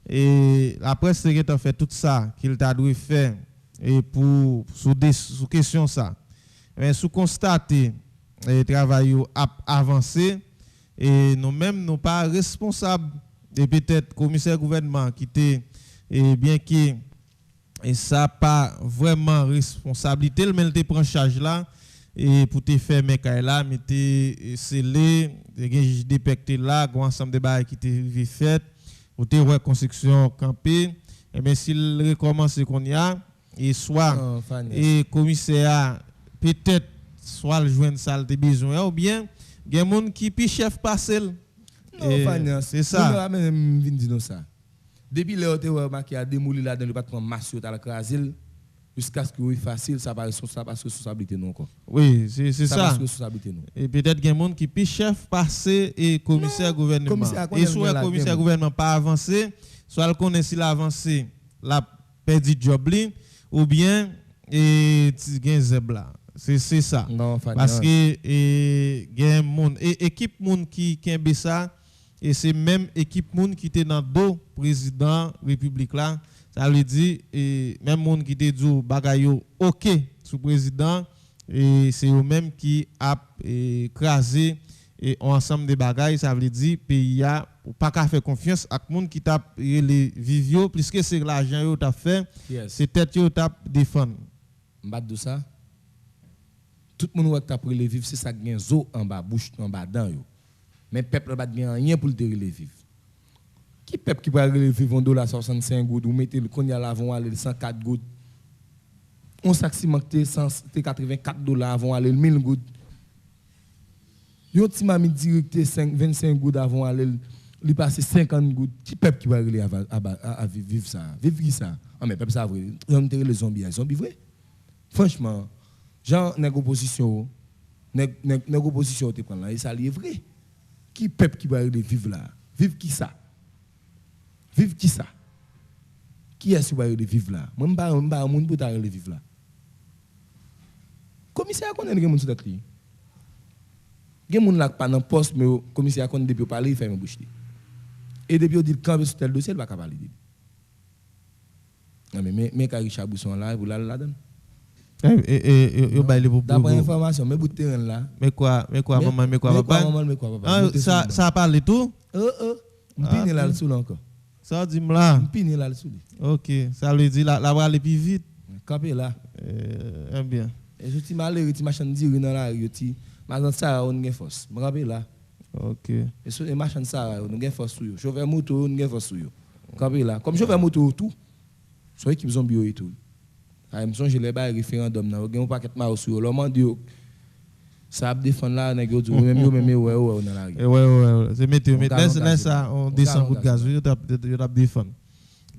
et après c'est qu'il fait tout ça qu'il t'a dû faire et pour sous question ça mais sous constater et travail a avancé et nous même nous pas responsables et peut-être commissaire gouvernement qui était et bien qui et ça pas vraiment responsabilité mais il te prend charge là et pour te faire mes là mais te scellé des dépecté là un ensemble de bail qui te fait pour te reconstruction campé et bien s'il recommence qu'on y a et soit et commissaire peut-être soit le joindre ça te besoin ou bien il y a monde qui pi chef parcelle c'est ça même vinn dire ça. Depuis le qui a démoli là dans le département Massio à la Krasil jusqu'à ce que oui facile ça pas responsabilité non quoi. Oui, c'est ça. Responsabilité non. Et peut-être qu'il y a monde qui peut chef passer et commissaire gouvernement. Et soit commissaire gouvernement pas avancé, soit le connaît s'il a avancé, la perdu job li ou bien et gain zebla. C'est ça. Non, parce que gain monde et équipe monde qui kembe ça et c'est même équipe moun qui était dans dos président république là ça veut dire et même monde qui était dit bagayo OK sous président et c'est eux même qui a écrasé et ensemble de bagailles ça veut dire pays a pas qu'à faire confiance à monde qui t'a les vivio puisque c'est l'argent yo t'a fait c'est tête yo t'a défendre m'bat de ça tout le monde qui t'a pris les vivre c'est ça gain zo en bas bouche en bas dents yo. Mais peuple pas de rien pour le vivre. Qui peuple qui va vivre $1.65 gouttes ou mettre le cognac avant aller 104 gouttes. On sac ciment $84 avant aller 1000 gouttes. Yo ti mami direct 25 gouttes avant aller lui passer 50 gouttes. Qui peuple qui va aller à vivre ça? Vivre qui ça? Ah mais peuple ça vrai. On enterrer les zombies, vrai. Franchement, genre nèg opposition te prend là et ça lié vrai. Qui peuple qui va aller vivre là? Vivre qui ça? Vivre qui ça? Qui est-ce qui va aller vivre là? Moi, je ne sais pas moun pour aller vivre là. Commissaire connaît les gens sur tête li. Les gens là pas dans poste mais commissaire connaît depuis parler, il fait une bouche. Et depuis il dit camper sur tel dossier, il va pas parler. Non mais Kay Richard Brisson là, vous là-dedans. D'après information, mais bout de terrain là. Mais quoi papa? Ça a parlé tout? M'pine là dessous encore. Ça dit là. M'pine là dessous. OK, ça veut dire la va aller plus vite. Camper là. Bien. Et je ti malheureux ti machin dire dans la rue ti. Maintenant ça on gain force. M'rappeler là. OK. Et sur les machines ça, nous avons force sur eux. Chauffeur moto, nous avons force sur eux. Comme chauffeur moto tout, sur équipe zombie et tout. Ah, me songe les bails référendum là, on paquet mal sur eux. Leur dit ça a défendre là, nèg yo même ouais dans la rue. Ouais, c'est météo, mais laisse ça on descend coup de gaz, yo t'a défendre.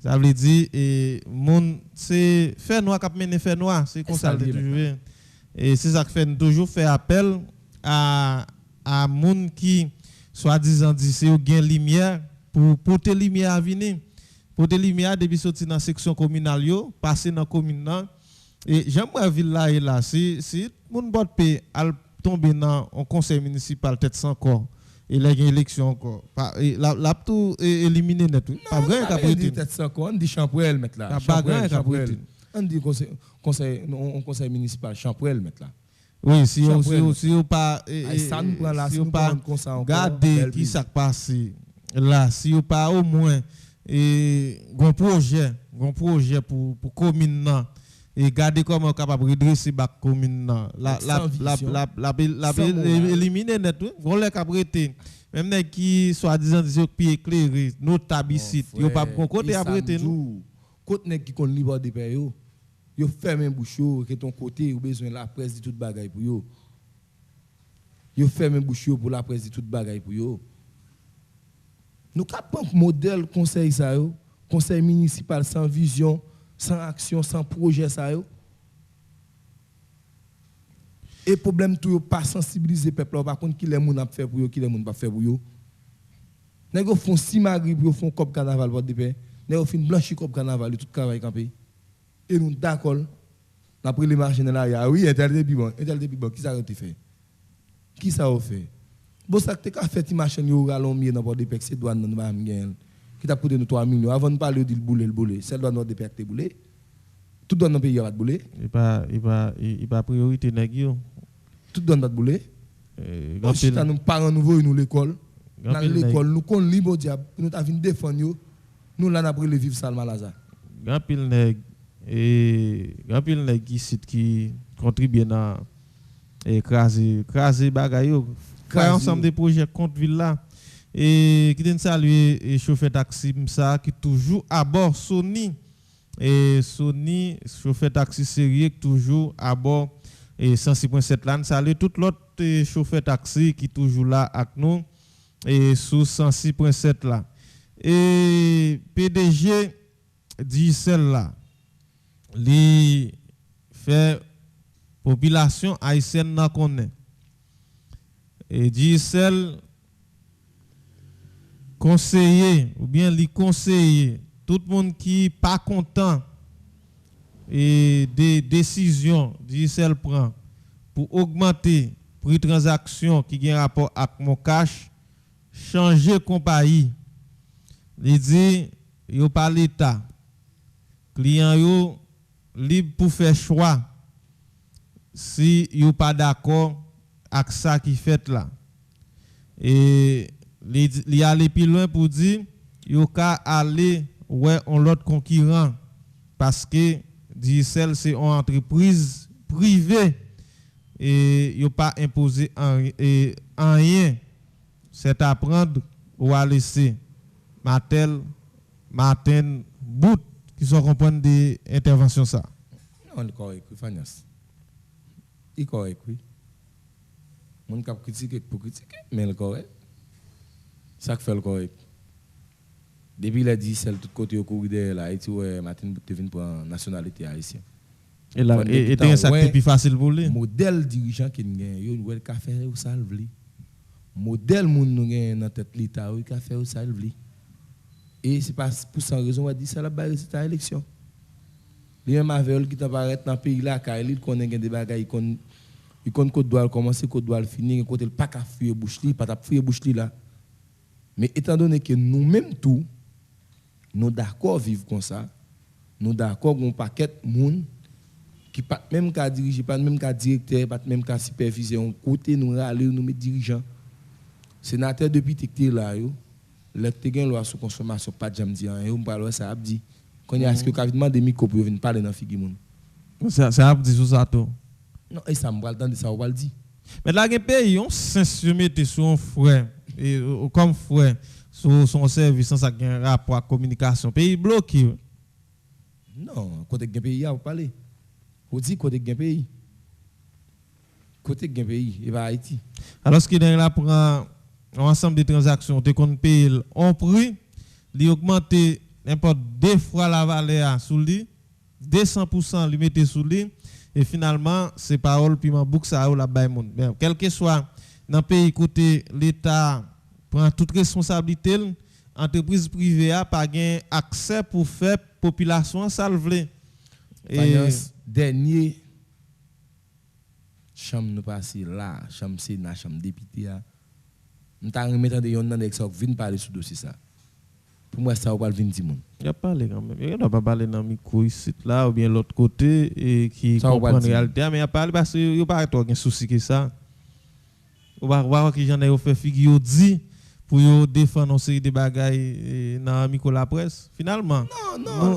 Ça veut dire et monde c'est fait noir qui mener fait noir, c'est comme ça toujours. Et c'est ça que fait toujours faire appel à monde qui soi-disant dit c'est au gain lumière pour porter lumière à venir. Porter lumière depuis sortir dans section communale yo, passer dans commune là et j'aimerais ville là et là si monde bot paix al tomber dans un conseil municipal peut-être sans corps et là il y a une élection encore la tout éliminer net pas grand caprété peut-être sans corps on dit Champrel mettre là pas grand caprété on dit conseil municipal Champrel mettre là. Oui, si on pas ça nous prend là si on pas garder qui ça passé là si on pas au moins un projet pour commune là et garder comment capable redresser bac commune la éliminer net on les caprété même nèg qui soi-disant disent pied éclairé notable ici yo pas bon côté apprêter nous côté nèg qui kon libre de paix yo ferme bouche yo que ton côté ou besoin la presse dit toute bagaille pour yo ferme bouche yo pour la presse dit toute bagaille pour yo nous capable modèle conseil ça yo conseil municipal sans vision sans action sans projet ça yo et problème tout yo pas sensibiliser peuple par contre qui les moun a faire pour yo qui les moun pas faire pour yo nèg yo font simagri pour yo font cop carnaval pour de paix nèg yo fin blanchi cop carnaval tout travail campé et nous d'accord après les marchés là oui tel depuis bon qui ça a été fait qui ça a fait bon ça que tu fait machine yo ralomie dans bord de paix c'est douane nous pas qui t'a coûté nous 3 millions avant de parler de le bouler c'est douane de paix te bouler tout douane dans pays va bouler il pas priorité nèg yo tout donne notre boulé. Si nous parents nouveaux nous l'école, dans l'école nous kon libre diable, nous t'a vinn défendre nous là après le vivre Salma Laza. Grand pile nèg qui contribue dans écraser bagay yo, créer ensemble des projets contre ville là et qui donne saluer chauffeur taxi ça qui toujours à bord Sony chauffeur taxi sérieux toujours à bord et 106.7 là, salut tout l'autre chauffeur taxi qui toujours là avec nous et sous 106.7 là. Et PDG dit celle-là, li fait population haïtienne n'a connaît. Et dit celle conseiller ou bien li conseiller tout le monde qui pas content et des décisions d'ICL prend pour augmenter prix de transaction qui a rapport avec mon cash, changer compagnie. Il dit yo pas l'état. Client yo libre pour faire choix si yo pas d'accord avec ça qui fait là. Et il y aller plus loin pour dire yo ka aller ouais on l'autre concurrent parce que DSL c'est une entreprise privée et il n'y a pas imposé en rien. C'est à prendre ou à laisser. Martin, Bout, qui sont comprendre des interventions ça. On est correct, Fanias. Il est correct, oui. On peut critiquer pour critiquer, mais il est correct. Ça fait le correct. Depuis il a dit c'est tout côté au corridor là et tu Martin Bout vient pour nationalité haïtienne. Et là et ça c'est plus facile pour lui. Modèle dirigeant qui gagne yo ouais café ou ça vle. Modèle moun nou gagne dans tête l'état ou café ou ça vle. Et c'est pas pour ça raison on dit ça la balle c'est à élection. Les Marvel qui t'apparaît dans pays là car il connaît des bagages il connaît code doit commencer code doit finir côté pas ka fuyer bouche li pas fuyer bouche li là. Mais étant donné que nous même tout nous d'accord vivre comme ça, nous d'accord un paquet monde qui pas même qu'à diriger, pas même qu'à directeur, pas même qu'à superviser, on côté nous aller nous mettre dirigeant. Sénateur depuis t'es là yo, le t'gain loi sur consommation pas jam di an, on parle ça a dit. Quand il y a ce que quasiment des micro pour venir parler dans figi monde. Ça a dit sur ça tout. Non, et ça me parle dans ça on va le dire. Mais là, les pays, on se mettre sur un frère, et comme frère, sur son service, sans ça, un rapport à communication. Pays bloqué. Non, côté de pays, on parle. On dit côté de pays. Côté de pays, et va Haïti. Alors, ce qui est là pour un ensemble de transactions, tu comptes payer on prix, il augmente n'importe 2 fois la valeur sous lui, 200% lui mettre sous lui, et finalement, c'est parole puis mon bouc ça ou la bail monde. Quel que soit dans le pays côté l'État prend toute responsabilité, entreprise privée a pas gain accès pour faire population salver. Et dernier chambre nous passer là, chambre Sénat, chambre député a. Nous t'a remettre de yon nan exo vinn parler sur dossier ça. Pour moi ça va venir 10 moun. Il y a parlé quand même. Il ne pas parler dans micro ici là ou bien l'autre côté et qui comprend la réalité mais il y a parlé parce que il pas toi un souci que ça. On va voir que j'en ai fait figure dit pour yo défendre une série de bagailles dans micro la presse. Finalement,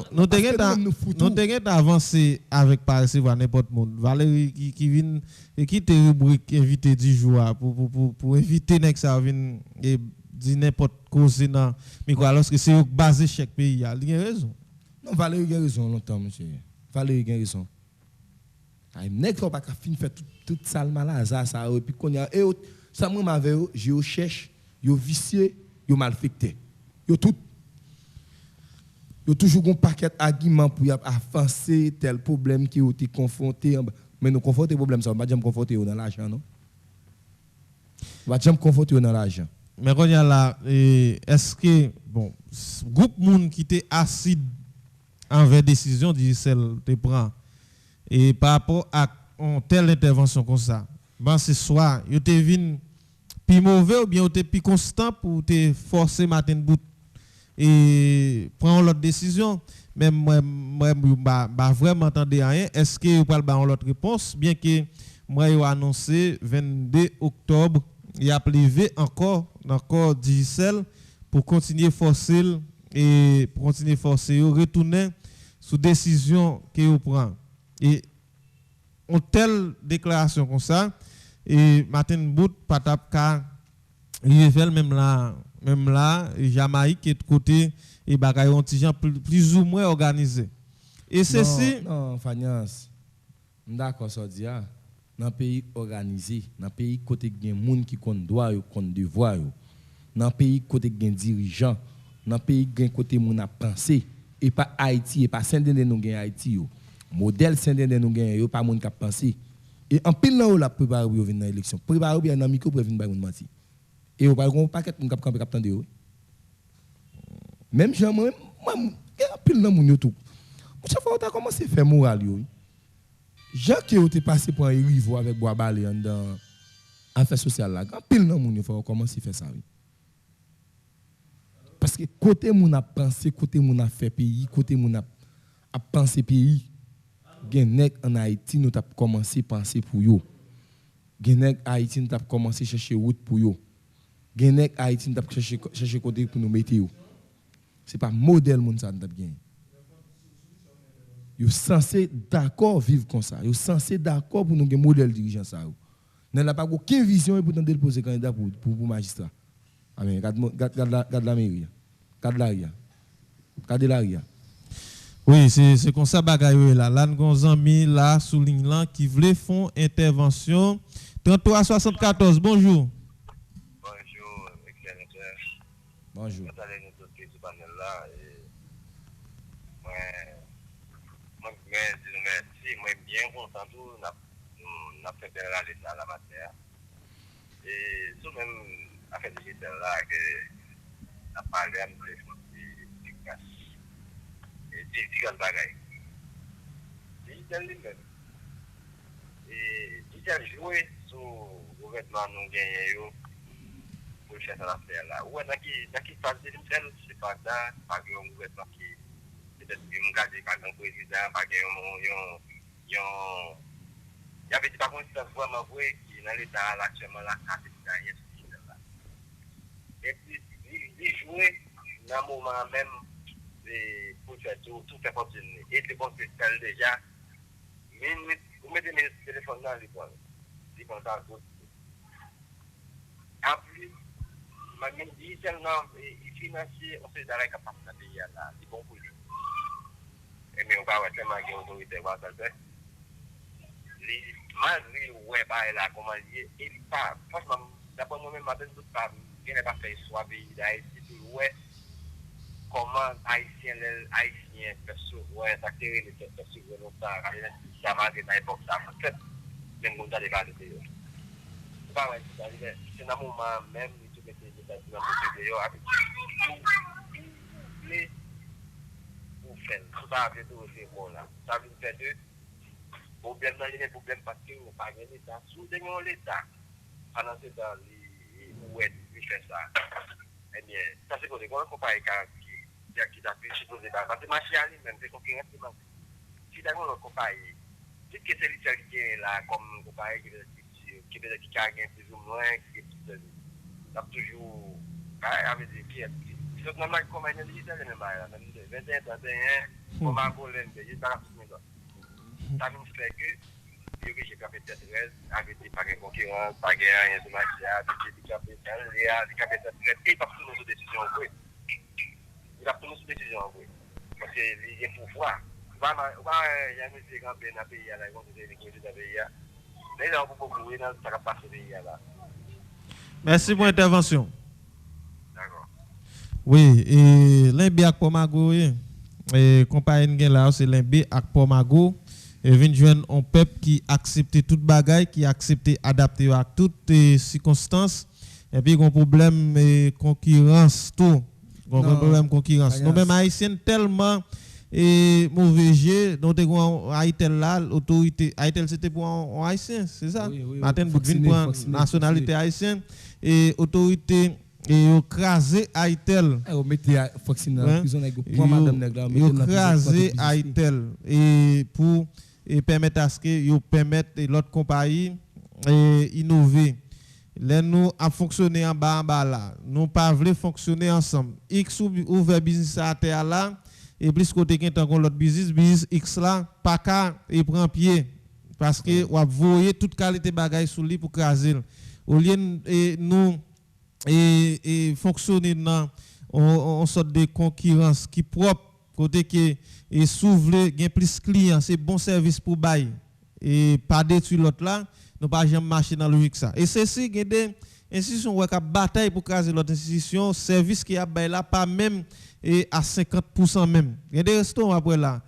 nous t'ai avancé avec pas recevoir n'importe monde. Valérie qui vient et qui te rubrique invité 10 jours pour inviter nek ça vinn et dire n'importe cause dans micro alors que c'est basé chaque pays. Il a raison. Non, Valérie a raison longtemps monsieur. Valérie a raison. Ay nek pas ka fin faire toute sale malade ça et puis qu'on y a et ça moi m'avait je cherche yo vicieux, yo malfecté. Yo tout yo toujours un paquet d'arguments pour avancer tel problème qui ont été confronté mais nous confronter problème ça pas jamais confronter dans l'argent non. Va jamais confronter dans l'argent. Mais quand il y a là est-ce que bon groupe monde qui était assis envers décision dit celle te prend et par rapport à une telle intervention comme ça ben ce soir yo te vinn puis mauvais ou bien tu es plus constant pour te forcer matin bout et prendre l'autre décision même moi vraiment attendez rien est-ce que vous parlez ba l'autre réponse bien que moi yo annoncé 22 octobre il a levé encore Digicel pour continuer forcer et pour continuer forcer retourner sous décision que vous prend et une telle déclaration comme ça et Martin Bout patap ka rivel même là Jamaïque est de côté et bagay on ti plus ou moins organisé et ceci non Fagnas d'accord ça dit dans pays organisé dans pays côté gen moun qui compte droit yo compte devoir yo dans pays côté gen dirigeant dans pays gen côté moun a penser et pas Haïti et pas Saint-Denis nous gen Haïti yo modèle Saint-Denis nous gen yo pas moun qui penser et en pile là la préparer pour venir dans l'élection préparer bien dans micro pour venir ba moun menti et on pas un paquet moun cap camper cap tande yo même gens moi en pile dans moun yo tout ça faut ta commencer faire moral yo gens qui ont passé pour un rivo avec bois balé dans affaires sociales là en pile dans moun yo faut commencer faire ça parce que côté moun a pensé côté moun a fait pays côté moun a pensé pays Genek en Haïti nous t'a commencé penser pour yo. Genek Haïti nous t'a commencé chercher route pour yo. Genek Haïti nous t'a chercher côté pour nous mettre yo. C'est pas modèle moun ça nous t'a gagné. Yo censé d'accord vivre comme ça. Yo censé d'accord pour nous gagner modèle dirigeant ça. N'a la pas aucune vision et pour tenter de poser candidat pour magistrat. Amen. Garde la mairie. Garde l'aria. Garde l'aria. Oui, c'est comme ça bagaille là. Là nous amis là sous ligne là qui voulait font intervention 33 74. Bonjour. Bonjour, excellent. Bonjour. Nous allons nous doter ce panel là et moi merci, moi bien content tout n'a fait de la matière. Et tout même affaire digitale là que a parlé à nous de casse. Digital bagay. Digital lui-même. Et digital jouer sur le gouvernement nous gagnons pour faire l'affaire là. Ou dans qui phase de digital, c'est pas ça, pas un gouvernement qui peut-être me garder pas un président, pas un il y avait pas qu'on s'est vraiment vrai qui dans l'état actuellement la carte digital là. Et puis il jouer dans le moment même pour faire tout faire continuer. Et les bons spéciales déjà, vous mettez mes téléphones dans les points. Les contacts, En plus, même dit tellement, il financie, on sait d'aller capable de payer là, c'est bon pour lui. Et mais on va avoir tellement d'autorité, on va faire. Malgré ouais bah là comment dire il pas franchement d'après moi même matin tout pas il n'est pas fait soit pays d'Haïti ouais comment haïtien perso ouais ça crée les perso volontaire ça va que dans l'époque ça en fait même on a des bases de pas ouais c'est un moment même tout mettre des dans le vidéo avec les ou faire ça avec tout c'est bon là ça veut faire deux problème dans les problèmes parce que on pas gagner ça sous devant l'état pendant ce temps ouais il fait ça eh bien ça c'est pour des grands compagnies qui t'a pu supposer parce que marché à lui même c'est concurrence si dans une compagnie si que c'est l'Italien là comme compagnie qui gagne plus ou moins qui ça toujours avec des pieds c'est normal comme un digital même là même 21 31 comme un golem il pas ça nous fait que j'ai capitaine 13 avec des paquets concurrents, pas rien de matière, des capitaines, des capitaines 13 et pas toutes nos décisions oui. Il a toutes nos décisions oui. Parce que il est pouvoir. Va il y a des grands pays dans pays là, ils vont des pays dans pays là. Mais là on peut beaucoup dans ça va passer pays là. Merci pour l'intervention. D'accord. Oui, et l'Imbi ak Pomago et compagnie là c'est l'Imbi ak Pomago. Et vient joindre un peuple qui accepte toute bagaille, qui accepte adapter à toutes les circonstances. Et puis, il y a un problème de concurrence, tout. Un problème de concurrence. Nous, même haïtiens, tellement mauvais jeu, nous avons Haïtel là, l'autorité. Haïtel, c'était pour un haïtien, c'est ça? Martin Boudvin pour la nationalité haïtienne. Et autorité. Et ils ont crasé Haïtel. Ils ont mis Foxine en prison. Ils ont crasé Haïtel. Et pour permettre à ce que permettent l'autre compagnie innover. Là, nous avons fonctionné en bas là. Nous pas voulu fonctionner ensemble. X ouvert business à terre là. Et plus côté qui tant l'autre business X là, pas qu'à et prend pied. Parce que vous voyez toute qualité bagaille sous lui pour craser. Au lieu nous et fonctionner dans on sorte de concurrence qui propre côté que et s'ouvre gain plus client c'est bon service pour bail et pas détruire l'autre là nous pas jamais marcher dans logique ça et ceci gain des institutions qui bataille pour craser l'autre institution service qui a bail là pas même et à 50% même il y a des restaurants après là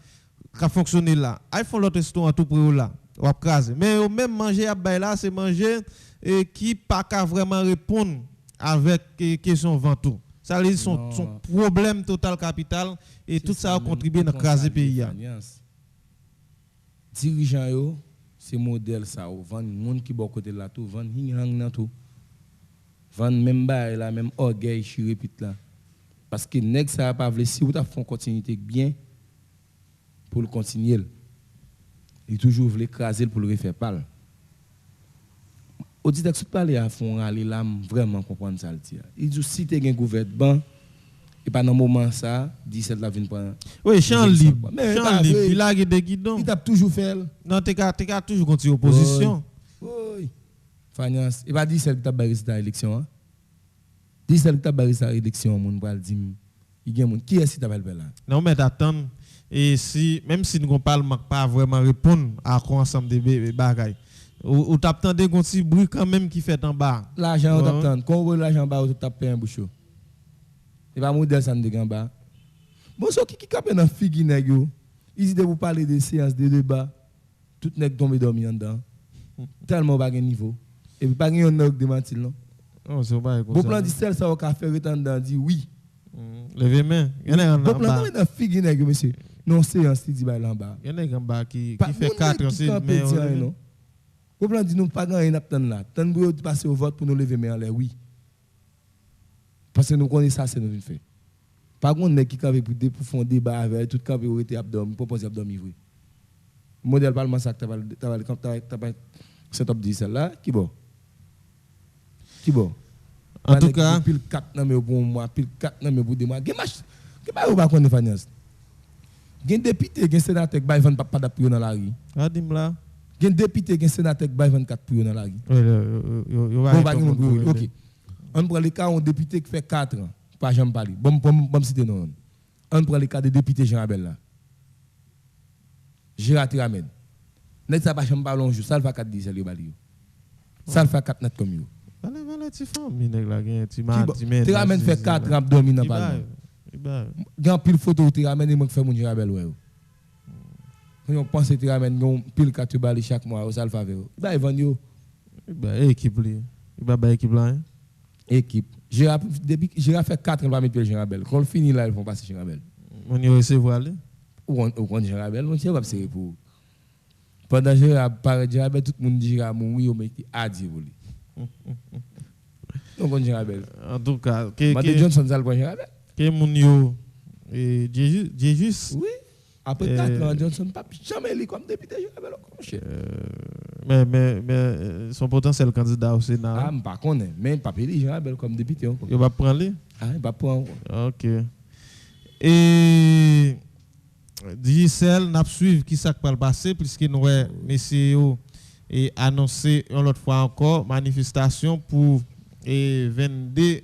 qui fonctionner là ils font l'autre restaurant tout pour là on va craser mais au même manger à bail là c'est manger et qui pas vraiment répondre avec question vente. Ça c'est son problème total capital et tout ça a contribué à craser pays. Dirigeants c'est modèle ça vend monde qui bon côté là tout vend hang dans tout. Vend même bail là même orgueil je répète là. Parce que nèg ça pas vle si ou ta font continuité bien pour le continuer. Il toujours veut écraser pour le refaire parler. Auditeur qui parle à fond aller là vraiment comprendre ça le dire. Il dit si tu as un gouvernement et pas dans moment ça 17 la vinn prend. Oui, champ libre. Il a des guidons. Il t'a toujours fait. Non, tu as toujours continué opposition. Oui. Finance, et pas 17 qui t'a barré ta élection hein. 17 qui t'a barré sa élection mon va dire il y a monde qui est si t'a pas là. Non mais attendre et si même si nous parle pas vraiment répondre à ensemble de bagailles. Ou t'attendez un petit bruit quand même qui fait en bas. L'argent, on t'attend. Quand on voit l'argent en bas, on tape un bouchon. Et pas modèle ça en bas. Bon, ce qui capte dans figue nèg yo. Ils de vous parler de séances de débat. Tout nèg tombe dormi en dedans. Tellement pas gain niveau. Et puis pas gain un nèg de mentir non. Non, c'est pas comme ça. Bon plan dit celle ça au café retendant dit oui. Levez main. Il y en a en bas. Bon plan dans figue nèg monsieur. Non séance dit ba en bas. Il y en a en bas qui fait 4 c'est mais non. Au plan dit nous pas gagner n'attend là. Tant pour passer au vote pour nous lever main en l'air oui. Parce que nous connaissons ça c'est nous vinn faire. Par contre nèg qui campé pour faire débat avec tout campé aurait été abdomen proposer abdomen vrai. Modèle parlement ça t'as c'est top 10 là qui bon. Qui bon. En tout cas pile 4 nan mais pour moi pile 4 nan mais pour des mois. Gen match que pas ou pas connait finance. Gen député gen sénateur ba vendre pas d'appui dans la rue. Ah dim là. Gen député gen sénateur ba 24 pour dans la rue. OK. On prend les cas un député qui fait 4 ans, pas jamais parler. Bon citer non. On prend les cas de député Jean Abel là. Gérard Tiramène. Net ça pas jamais parler un jour, ça va 4 10 le bali. Ça fait 4 net comme yo. Voilà ti famille nèg la gen ti Tiramène fait 4 ans dormi dans parlement. Grand pile photo Tiramène il fait mon Gérard Abel ouais. On pense que Tiramène gon pile 4 bali chaque mois au Salfa Vero. Ba Ivan yo. Ba équipe li. Il ba équipe là. Équipe. Depuis Gérard fait 4 ans pas mettre Gérard Abel. Quand fini là ils vont passer Gérard Abel. On y recevoir aller. On Gérard Abel, on sait pas c'est pour. Pendant Gérard paraît Gérard Abel tout le monde dit Gérard mon oui on met a dit voler. Donc on Gérard Abel. En tout cas, que Johnson ça le Gérard Abel. Que mon yo et Jesus. Oui. Après 4 ans Johnson pas jamais élu comme député Gérard Abel. Mais son potentiel candidat au Sénat. Ah, je ne connais pas, mais pas élu Gérard Abel comme député. Il va prendre lui. Ah, il va prendre. OK. Et Gisèle n'a suivi qui ça va passer puisque nous messieurs et annoncé une autre fois encore manifestation pour 22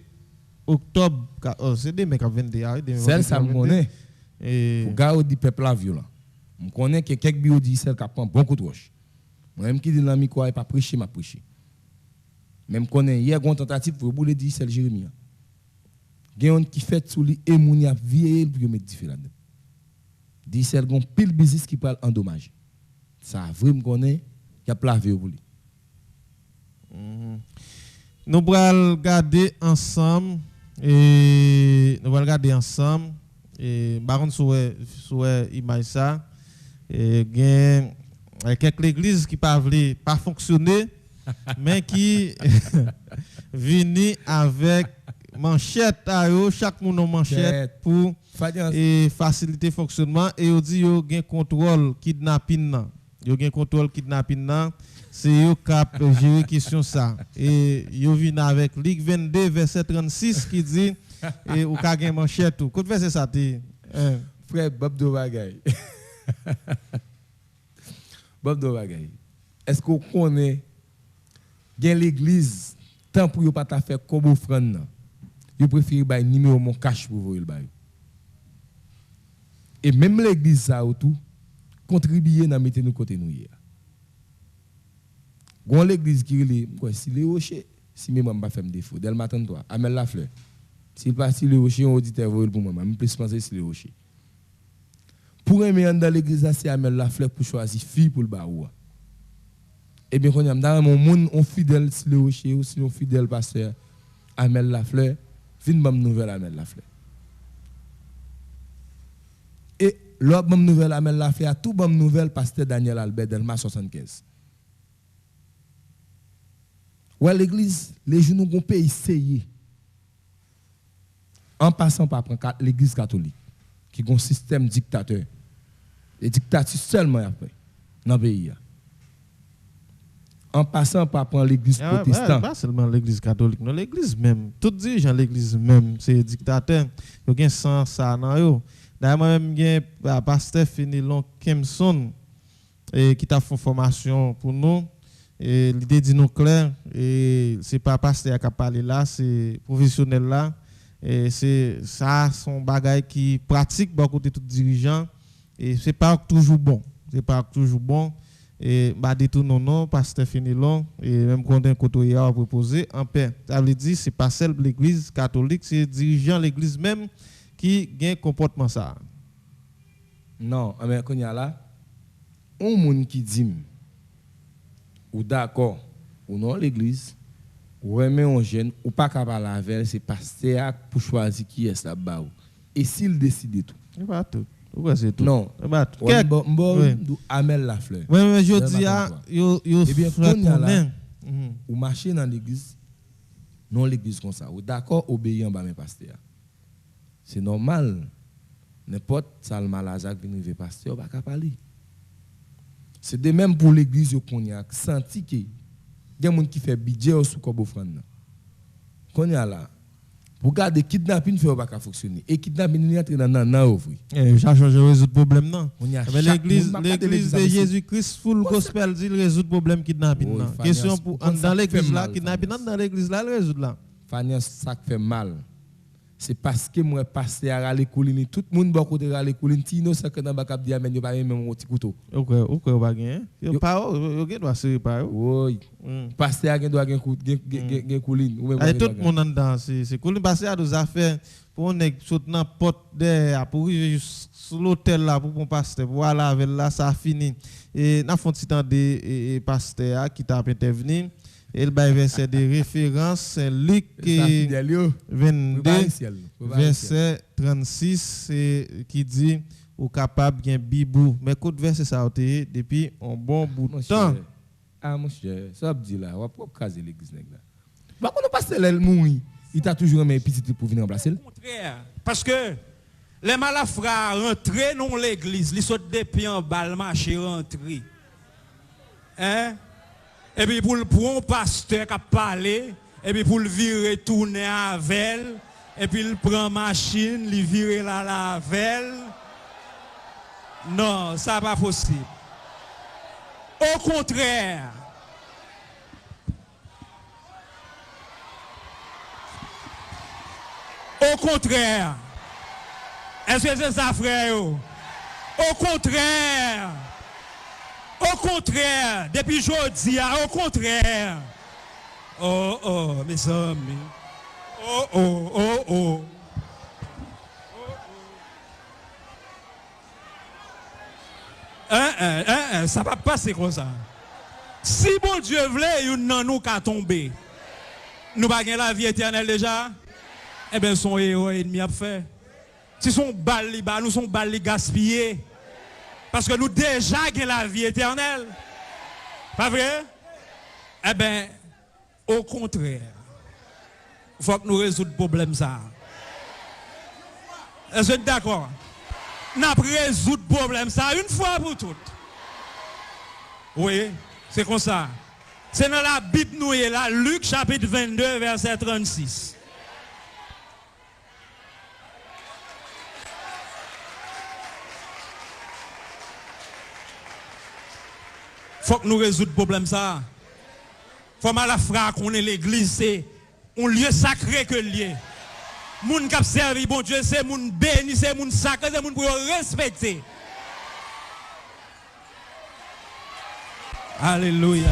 octobre c'est demain 22 celle ça me connaît et pour gars du peuple violent on connaît que quelques bio dit celle qui prend bon coup de roche moi même qui dit dans micro pas prêcher m'a prêcher même connaît hier une tentative pour bouler dit celle Jérémie gagne qui fait sous lui et moun y a vieilli pour mettre différent là-dedans dit celle gon pile business qui parle endommagé ça vraiment connaît y a plavé pour lui. Nous allons regarder ensemble et baron souhait image ça et gain quelques églises qui pas fonctionner mais qui vini avec manchette chaque monde en manchette pour faciliter fonctionnement et on dit yo gain contrôle kidnapping nan. Yo gen contrôle kidnapping nan, c'est yo cap gérer question ça et yo vinn avec Ligue 22 verset 36 qui dit et ou ka gen manchette tout. Côté verset ça ti frère Bob Dovagay. Bob Dovagay. Est-ce qu'on connaît gen l'église tant pour yo pas ta faire comme offrande nan. Yo préfère bay numéro mon cash pour voyer le bay. Et même l'église ça autour contribuer dans mettre nous côté nous hier. Gon l'église qui est quoi si les rocher si même pas faire défaut dès le matin toi Amel Lafleur s'il pas si les rocher on auditeur pour moi même plus penser si les rocher pour aimer dans l'église c'est Amel Lafleur pour choisir fille pour le baou et bien quand dans mon monde on fidèle si les rocher ou si on fidèle pasteur Amel Lafleur vinn bam nouvelle Amel Lafleur et l'autre bonne nouvelle Amel Lafleur tout bonne nouvelle pasteur Daniel Albert Delma 75. Ouais l'église les genoux gon pays essayer en passant par l'église catholique qui a un système dictateur et dictature seulement après dans le pays en passant par l'église protestante pas seulement l'église catholique non l'église même tout dirigeant l'église même c'est dictateur yo gen sans ça nan yo. D'ailleurs, moi-même, j'ai pasteur Fenelon Kemson qui t'a fait formation pour nous. L'idée dit nous clair, et c'est pas pasteur qui a parlé là, c'est professionnel là. Et c'est ça, son bagage qui pratique beaucoup de tout dirigeants. Et c'est pas toujours bon. C'est pas toujours bon. Et bah dit tout non, pasteur Fenelon, et même quand un côté a proposé en paix. Ça veut dire c'est pas seul l'église catholique, c'est dirigeant l'église même qui gagne comportement ça. Non, mais quand il y a là, un monde qui dit ou d'accord ou non l'église, ou remet un jeune ou pas capable avec c'est pasteur pour choisir qui est là-bas. Et s'il décide tout. Il va tout. C'est tout. Non. Bon Amel Lafleur. Oui, mais je dis yo bien quand il y a là, ou marcher dans l'église, non l'église comme ça, ou d'accord obéir en bas mes pasteurs. C'est normal. N'importe Salma Lazak vient arriver pasteur pas parler. C'est de même pour l'église qu'on y a senti que il y a des gens qui fait budget sous comme offrande. Qu'on y a là. Pour garder kidnapping fait pas fonctionner et kidnapping est entré dans offrir. Ça change résoudre problème non. Mais l'église de Jésus-Christ full gospel dit résoudre problème kidnapping non. Question pour dans l'église là kidnapping dans l'église là résoudre là. Fania, ça fait mal. C'est parce que moi passé à râler coulini, tout le monde bon côté râler coulini, tino ça que dans bakap di amène pas même un petit couteau. OK, pas gain. Yo pas yo doit serrer pas yo. Oui. Passé à doit gain coulini ou même tout le monde en dedans c'est coulini passé à deux affaires pour on est saute dans porte derrière pour arriver sur l'hôtel là pour mon pasteur voilà avec là ça fini et n'a font petit temps de pasteur qui t'a intervenu. Il va verset de référence Luc 22 verset 36 qui dit au capable bien bibou mais côté verset ça depuis un bon bout de temps. Ah mon cher, ça dit là, on va caser l'église là. Bah quand on passe elle mourir, il t'a toujours un petit pour venir remplacer. Au contraire, parce que les malafrats rentrent dans l'église, ils sautent des pieds en balle marcher rentrer. Hein? Et puis pour un pasteur qui a parlé, et puis pour le virer tourner avec, et puis il prend machine, il vire la avec. Non, ça n'est pas possible. Au contraire. Au contraire. Est-ce que c'est ça, frère? Au contraire. Au contraire, depuis aujourd'hui, au contraire. Oh, mes amis. Oh. Ça va passer comme ça. Si bon Dieu voulait, il n'a nous qu'à tomber. Nous pas la vie éternelle déjà. Eh bien, son héros ennemi a fait. Si son balle, nous sommes balles gaspillés. Parce que nous déjà avons la vie éternelle. Pas vrai? Eh bien, au contraire, il faut que nous résoudre le problème ça. Est-ce que vous êtes d'accord? Nous avons résoudre le problème ça une fois pour toutes. Oui, c'est comme ça. C'est dans la Bible nous est là, Luc chapitre 22, verset 36. Faut que nous résoudre le problème ça. Faut mal la frère qu'on est l'église, c'est un lieu sacré que lié. Moun qui servi bon Dieu, c'est moun béni, c'est moun sacré, c'est moun pour respecter. Alléluia.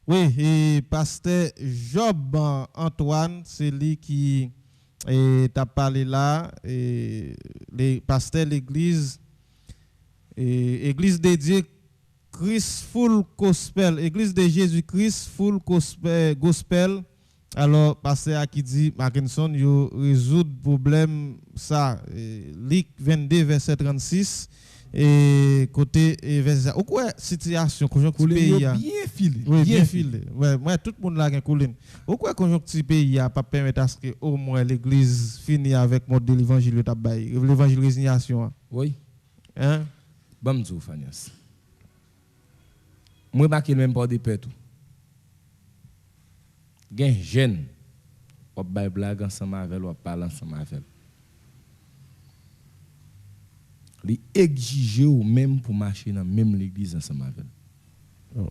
Oui, et pasteur Job Antoine, c'est lui qui t'a parlé là, et les pasteurs l'église, église dédiée Christ Full Gospel, église de Jésus-Christ Full Gospel. Alors, pasteur qui dit, Mackinson, il résout le problème, ça, Luc 22, verset 36. Et côté verset au quoi situation conjoncture pays bien filé bien filé ouais moi tout le monde là gain coulin au quoi conjoncture pays a pas permettre à ce que au moins l'église finisse avec mode de l'évangile t'a bail l'évangélisation oui hein bamzou Fanias moi pas qu'il même pas de peur tout gain jeune on bail blague ensemble avec on parle ensemble avec les exiger ou même pour marcher dans même l'église ensemble avec.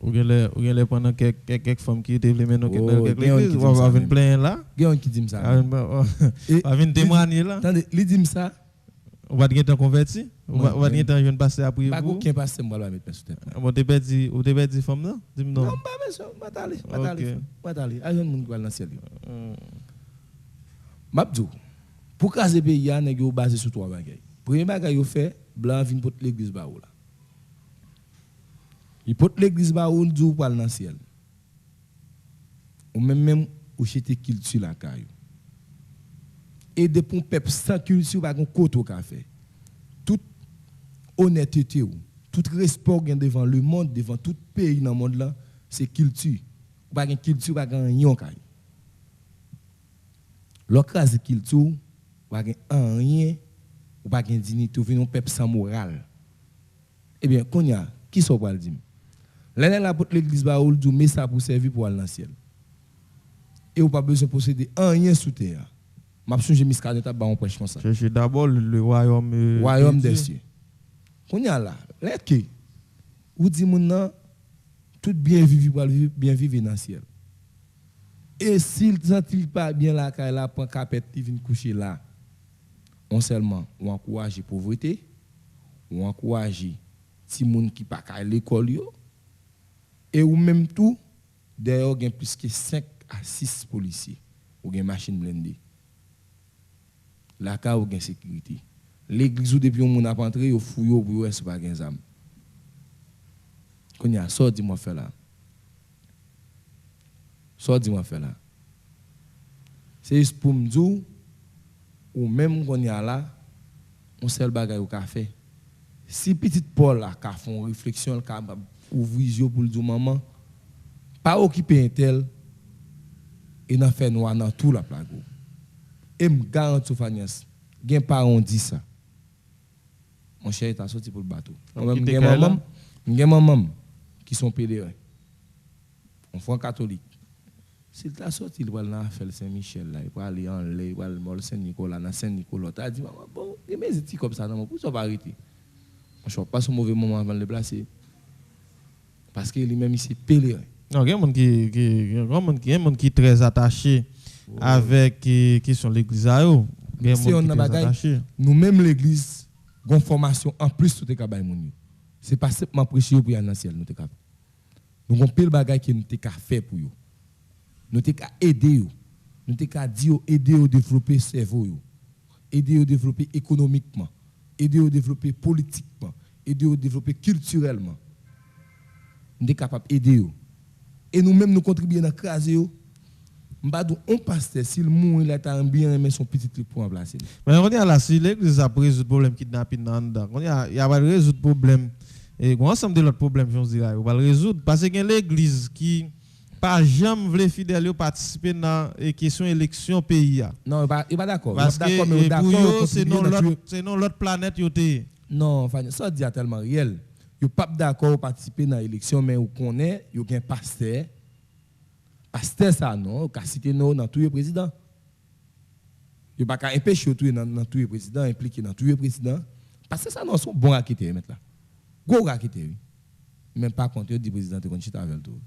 Ou les pendant quelques femmes qui étaient les mener quelques églises on va venir plein là. Quelqu'un qui dit ça. Va venir témoigner là. Attendez, il dit ça. On va te convertir. On va te jeune passer à prier pour. Pas aucun pasteur moi va mettre sous tête. On te dit femme là. Dis-moi non. Non, pas besoin, pas aller. A jeune monde qui va dans ciel. Mabdou. Pour caser pays a nèg yo basé sur trois bagages. Premier bagage yo fait blanc vient pour l'église ba ou là. Il porte l'église ba ou dit ou parle dans ciel. Ou même ou jeter culture la caillou. Et de pour peuple sans culture pas gon côté qu'a fait. Toute honnêteté ou tout respect gain devant le monde, devant tout pays dans le monde là, c'est culture. Pas gain culture pas gain rien caillou. L'occasion culture pas gain rien ou pas gain dignité ou vinn un peuple sans morale. Eh bien, konya, qui so va le dire? L'année la porte l'église ba ou dit mais ça pour servir pour aller dans ciel. Et ou pas besoin posséder rien sous terre. m'a songe Miscanet t'a ba on prêche comme ça. Chercher d'abord le royaume des cieux. Qu'on y a là, là que ou dit mon nan tout bien vivre bien vivre dans le ciel. Et s'il sentit pas bien là quand il prend capet il vient coucher là. On seulement ou encourager pauvreté, ou encourager ti moun qui pas à l'école yo et ou même tout d'ailleurs il y a plus que 5 à 6 policiers ou une machine blindée. Là ka ou gen sécurité. L'église ou depuis on moun a entré yo fouyo pour est pas gen zam. Qu'on y a sort dis-moi faire là. Sort dis-moi faire là. C'est pour me dire ou même qu'on y a là on seul bagay ou ka fait. Si petit Paul là ka font réflexion ka ouvrir yeux pour dire maman pas occuper un tel et n'a fait noir dans tout la plaque. Et me garantis Fanias, gen parents dit ça. Mon cher est sorti pour le bateau. Gen maman qui sont pèlerins. On fait catholique. S'il t'a sorti, il va aller faire Saint-Michel là, il va aller en lait, il va aller à Saint-Nicolas, dans Saint-Nicolas. Tu as dit maman bon, il mes petits comme ça non, pour ça va arrêter. Je ne pas son mauvais moment avant de le placer. Parce que lui-même il s'est pèlerin. Non, il y a des gens qui sont très attachés avec question de l'église. Nous-mêmes, l'église, nous avons une formation en plus de tout le. Ce n'est pas simplement prêcher pour y aller dans le ciel. Nous avons plein de choses que nous avons fait pour eux. Nous avons aidé eux. Nous avons aider à développer le cerveau, aider à développer économiquement, aider à développer politiquement, aider à développer culturellement. Nous sommes capables d'aider eux. Et nous-mêmes, nous contribuons à craser eux. On pasteur, s'il mourit, il a bien aimé son petit truc pour remplacer. Mais on y a là, si l'église a résoudre le problème kidnapping dans le il y a pas résoudre le problème. Et ensemble de l'autre problème, je dis là, on va le résoudre. Parce que l'église qui pas jamais voulu fidèle participer dans les questions d'élection pays. Non, il va d'accord. Parce que c'est non l'autre planète. Non, ça dit tellement réel. Il n'est pas d'accord à participer dans l'élection, mais on connaît, il y a un pasteur. Pasteur ça non, qu'a cité non dans tous les présidents. Il pas qu'à empêcher dans tous les présidents, impliqué dans tous les présidents. Parce que ça non sont bons à quitter maintenant. Go à quitter. Même pas quand il dit président te conchita avec tout.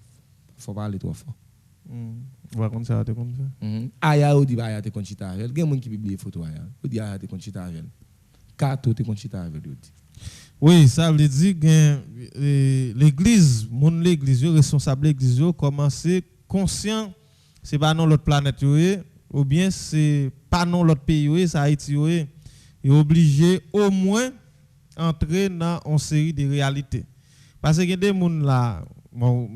Faut pas aller trop fort. On va comme ça te comme ça. Aya ou dit aya te conchita avec. Il y a monde qui publie photo aya. Il dit aya te conchita avec. Kato te conchita avec lui. Oui, ça veut dire que l'église, mon l'église, responsable l'église commencer conscient, c'est pas non l'autre planète ou bien c'est pas non l'autre pays, c'est Haïti est obligé au moins entrer dans une série de réalités. Parce que des gens là, bon,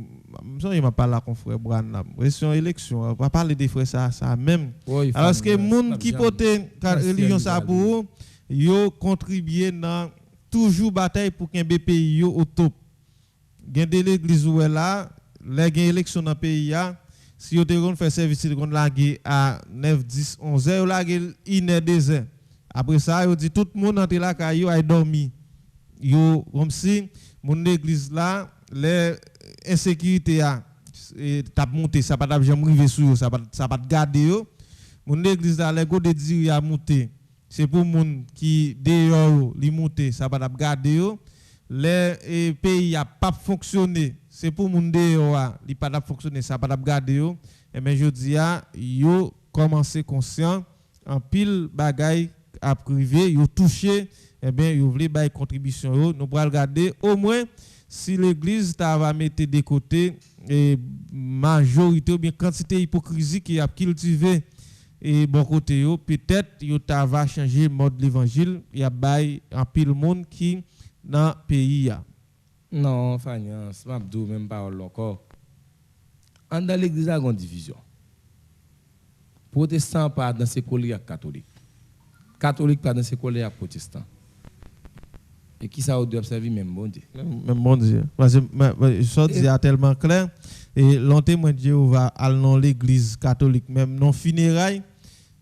je m'a parlé avec mon frère Branham, question élection, on va parler des frères ça même. Oui, alors que les gens qui portent la religion ça pour yo contribuer dans toujours bataille pour qu'un pays au top. Gain de l'église où là les élections dans le pays, si vous avez fait service, vous avez à 9, 10, 11 heures, vous avez une heure, 2 heures. Après ça, vous dit tout le monde entre là, vous avez dormi. Comme si, mon église là, les insécurités, t'as monté, ça pas jamais arrivé sur vous, ça pas garder. Mon église là, les go de dire, a monté. C'est pour les gens qui dehors, li monté, ça pas garder. Les pays a pas fonctionné. C'est pour les gens dehors, li pas fonctionner, ça pas garder. Mais je dis, yo commencé conscient, en pile bagay à privé, yo touché, yo voulez bailler contribution. Nous pourrons regarder au moins si l'église va mettre de côté majorité ou bien quantité d'hypocrisie qui a cultivé et bon côté peut-être yo va changer mode l'évangile, il y a bail en pile monde qui dans le pays. Non, Fanias, je ne même pas encore. Dans l'église, il y a une division. Protestant pas dans ses collègues catholiques. Catholique pas dans ses collègues protestants. Et qui ça doit observer même bon Dieu. Même bon Dieu. Parce que ça dit tellement clair. Et l'on témoin Dieu va aller dans l'église catholique, même non funérailles.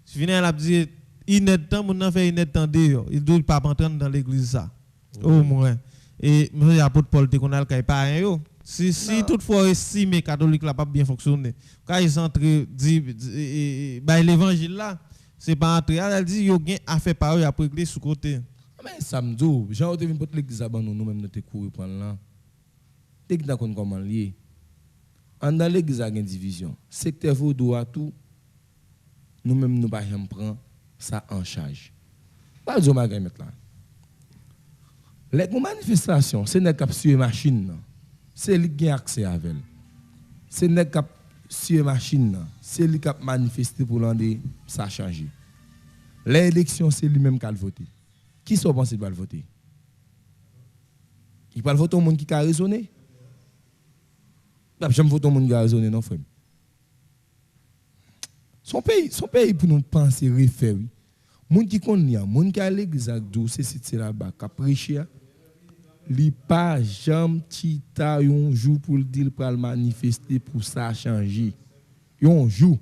Funérailles a dit inédit temps, mon fait inédit temps dehors. Il doit pas entrer dans l'église ça. Au moins. Et M. Apôtre Paul te connaît le pas rien. Si toutefois estime catholique là pas bien fonctionner, quand ils entrent dit l'évangile là, c'est pas entrer, elle dit yo gen affaire par eux après régler sous côté. Mais samedi, Jean te vinn pour l'église abandon nous même nous te courir prendre là. Dès que d'accord comment lié. En dans l'église a une division. Secteur vaudou à tout nous même nous pas jamais prendre ça en charge. Pas de magasin mettre là. Les manifestations, c'est nèg cap sur machine. C'est lui qui a accès avec elle. C'est nèg cap sur machine, c'est lui qui a manifesté pour l'année ça changer. L'élection c'est lui-même qui a voté. Qui sont pensés de voter? Il va voter au monde qui a raisonné. J'aime voter au monde qui a raisonné, non frère. Son pays pour nous penser refaire. Monde qui connaît, monde qui a l'église c'est là-bas qui a prêché. Li pas jamais tita un jour pour le dire pour manifester pour ça changer. Un jour.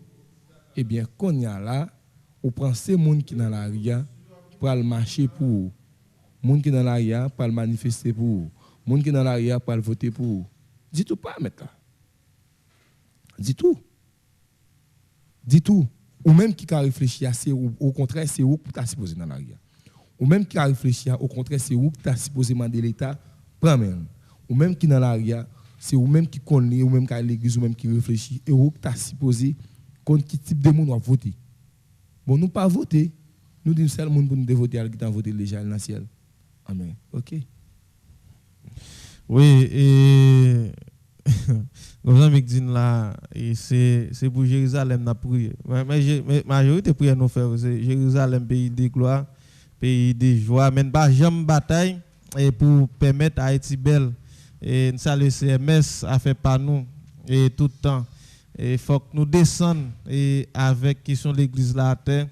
Eh bien qu'on y a là, on prend ces monde qui dans la ria pour marcher pour vous. Monde qui dans la ria pour manifester pour vous. Monde qui dans la ria pour voter pour vous. Dis tout pas mettre là. Dis tout. Dis tout. Ou même qui a réfléchi à c'est au contraire c'est où pour supposé dans la ria. Ou même qui a réfléchi au contraire c'est où tu as supposé demander l'État prend même. Ou même qui dans l'aria c'est ou même qui connaît ou même qui à l'église ou même qui réfléchit et où tu as supposé contre qui type de monde va voter. Bon nous pas voter, nous disons seul monde pour nous voter qui t'a voté déjà dans le ciel. Amen. OK. Oui et comme ça me dit là et c'est pour Jérusalem n'a prié. Mais majorité prière nous faire c'est Jérusalem pays de gloire. Pays de joie, mais pas jamais bataille et pour permettre à Haïti belle et ça le CMS a fait par nous et tout le temps et faut que nous descendons et avec qui sont l'église là à terre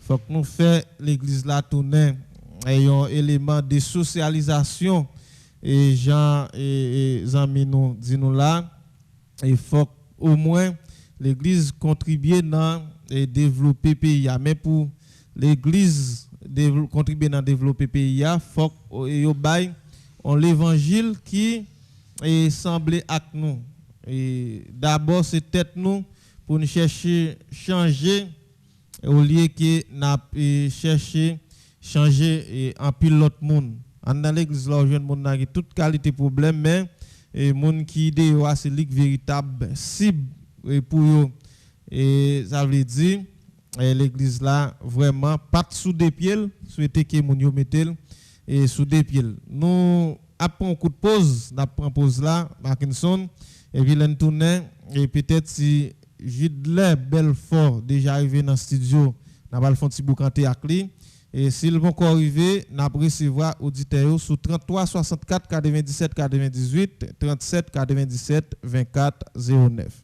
faut que nous fait l'église là tourner et un élément de socialisation et Jean et amis nous dit nous là il faut au moins l'église contribue dans et développer pays mais pour l'église contribuer dans développer pays il faut yo bay on l'évangile qui est semblé avec nous et d'abord c'est tête nous pour nous chercher changer au lieu que n'a chercher changer en pile l'autre monde dans l'église là jeune monde qui toute qualité problème mais et monde qui idée c'est ligue véritable cible pour eux et ça veut dire l'église là vraiment pas sous des pieds souhaiter que mon yo mettel et sous des pieds nous après un coup de pause n'a prend pause là Mackinson et puis l'en tourner et peut-être si Gidler Belfort déjà arrivé dans le studio n'a pas le fond petit boucanté avec lui et s'ils vont encore arriver n'a recevoir auditeurs sur 33 64 97 98 37 97 24 09.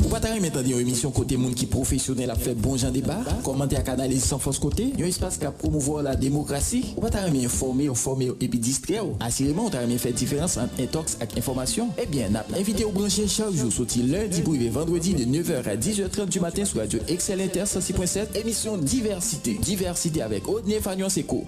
Ou pas t'arrêter maintenant une émission côté monde qui professionnel a fait bon genre débat, commenter à canaliser sans force côté, un espace qui a promouvoir la démocratie. Ou pas t'arrêter informer et puis distraire. Assurément, on t'arrêter faire différence entre intox et information. Eh bien, n'a invité au brancher chaque jour sorti lundi pour vendredi de 9h à 10h30 du matin sur Radio Excel Inter 106.7, émission Diversité. Diversité avec Odné Fagnon Seco.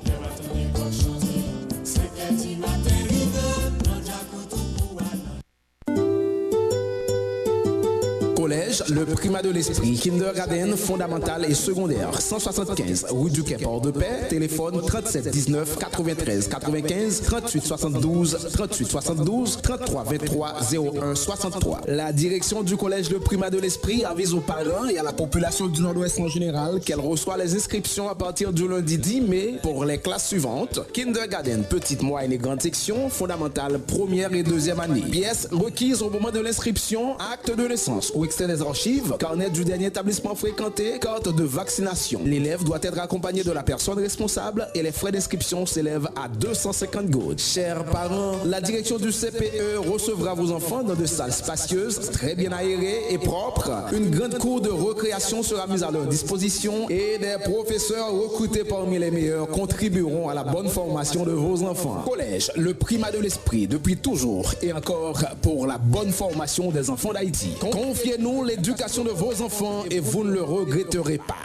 Collège, le primat de l'esprit, kindergarten, fondamental et secondaire, 175, rue du Quai Port de Paix, téléphone 37 19 93 95, 38 72, 38 72, 33 23 01 63. La direction du collège, le primat de l'esprit, avise aux parents et à la population du Nord-Ouest en général qu'elle reçoit les inscriptions à partir du lundi 10 mai pour les classes suivantes, kindergarten, petite, moyenne et grande section, fondamentale, première et deuxième année. Pièces requises au moment de l'inscription, acte de naissance ou extrait des archives, carnet du dernier établissement fréquenté, carte de vaccination. L'élève doit être accompagné de la personne responsable et les frais d'inscription s'élèvent à 250 gourdes. Chers parents, la direction du CPE recevra vos enfants dans de salles spacieuses, très bien aérées et propres. Une grande cour de récréation sera mise à leur disposition et des professeurs recrutés parmi les meilleurs contribueront à la bonne formation de vos enfants. Collège, le primat de l'esprit depuis toujours et encore pour la bonne formation des enfants d'Haïti. Confiez-nous l'éducation de vos enfants et vous ne le regretterez pas.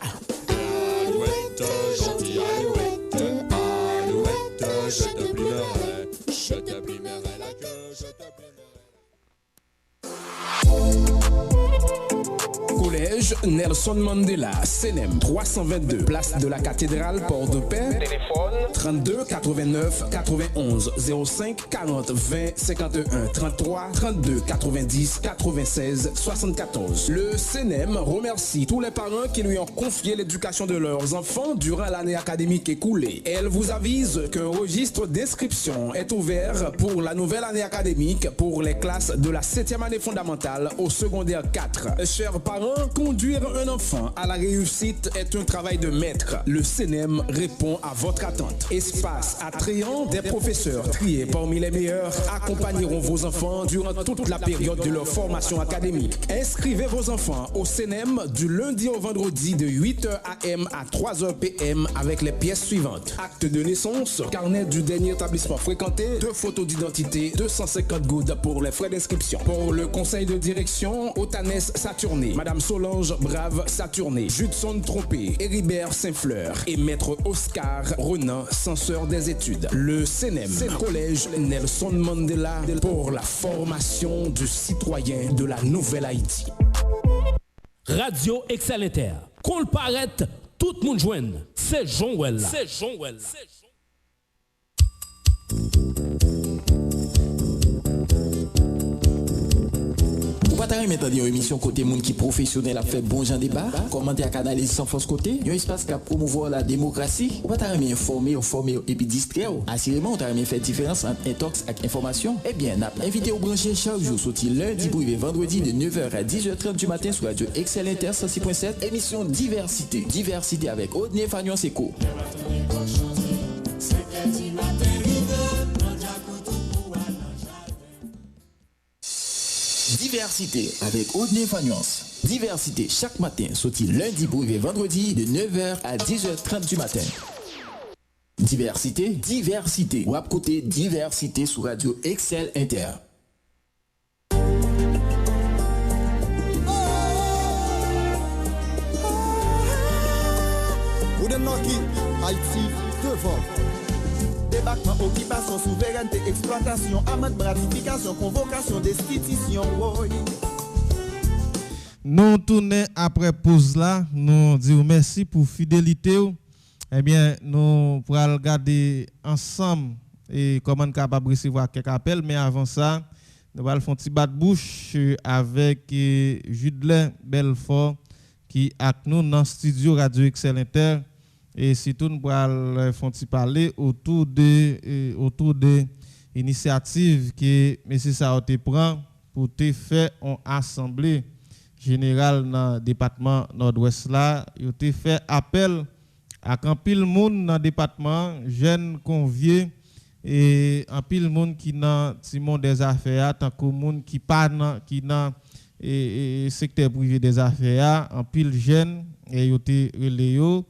Alouette, gentil Alouette, Alouette, je te plumerai la queue, je te Nelson Mandela, CNM 322, place de la Cathédrale, Port-de-Paix. Téléphone 32 89 91 05 40 20 51 33 32 90 96 74. Le CNM remercie tous les parents qui lui ont confié l'éducation de leurs enfants durant l'année académique écoulée. Elle vous avise qu'un registre d'inscription est ouvert pour la nouvelle année académique pour les classes de la 7e année fondamentale au secondaire 4. Chers parents, conduire un enfant à la réussite est un travail de maître. Le CNM répond à votre attente. Espace attrayant, des professeurs triés parmi les meilleurs accompagneront vos enfants durant toute la période de leur formation académique. Inscrivez vos enfants au CNM du lundi au vendredi de 8h AM à 3h PM avec les pièces suivantes. Acte de naissance, carnet du dernier établissement fréquenté, 2 photos d'identité, 250 gouttes pour les frais d'inscription. Pour le conseil de direction, Otanès Saturné, Madame Solange Brave Saturné, Judson Trompé, Héribert Saint-Fleur et Maître Oscar Renan, censeur des études. Le CNM, Collège Nelson Mandela, pour la formation du citoyen de la nouvelle Haïti. Radio Excellenter. Qu'on le paraît, tout le monde joigne. C'est Jean-Well. C'est Jean-Well. Ou pas t'arrêter maintenant une émission côté monde qui professionnel a fait bon genre débat, commenter à canaliser sans force côté, un espace qui a promouvoir la démocratie. Ou pas t'arrêter informer et puis distraire. Assurément, on t'arrêter faire différence entre intox et information. Eh bien, n'a invité au brancher chaque jour sorti lundi pour vendredi de 9h à 10h30 du matin sur Radio Excel Inter 106.7, émission Diversité. Diversité avec Odné Fagnon Seco. Diversité avec Odné Fagnance. Diversité chaque matin, sorti lundi pour vendredi de 9h à 10h30 du matin. Diversité. Ou à côté Diversité sur Radio Excel Inter. Oudenoki, Haïti, devant. Débarquement, occupation, souveraineté, exploitation, amende, gratification, convocation, destitution. Nous tournons après pause là, nous disons merci pour fidélité. Eh bien, nous pourrons regarder ensemble et comment nous capable recevoir quelques appels, mais avant ça, nous allons faire un petit bas de bouche avec Judlin Belfort qui est avec nous dans le studio Radio Excel Inter. Et surtout, nous allons faire un petit parler autour de l'initiative que M. Saoté prend pour te faire une assemblée générale dans le département nord-ouest là. Il a fait appel à un pile monde dans le département, jeunes conviés et un pile monde qui dans le monde des affaires, tant que monde qui pas qui dans le secteur privé des affaires, un pile jeunes et il a relayé.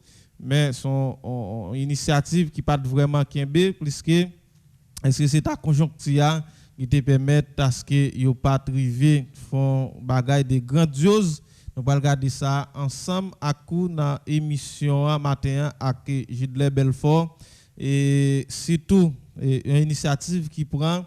Mais son initiative qui pas vraiment kembe puisque est-ce que c'est ta conjoncture qui te permet à ce que yo pas arriver font bagaille de grandiose. Nous allons regarder ça ensemble à coup dans émission matin avec Judlin Belfort et surtout une initiative qui prend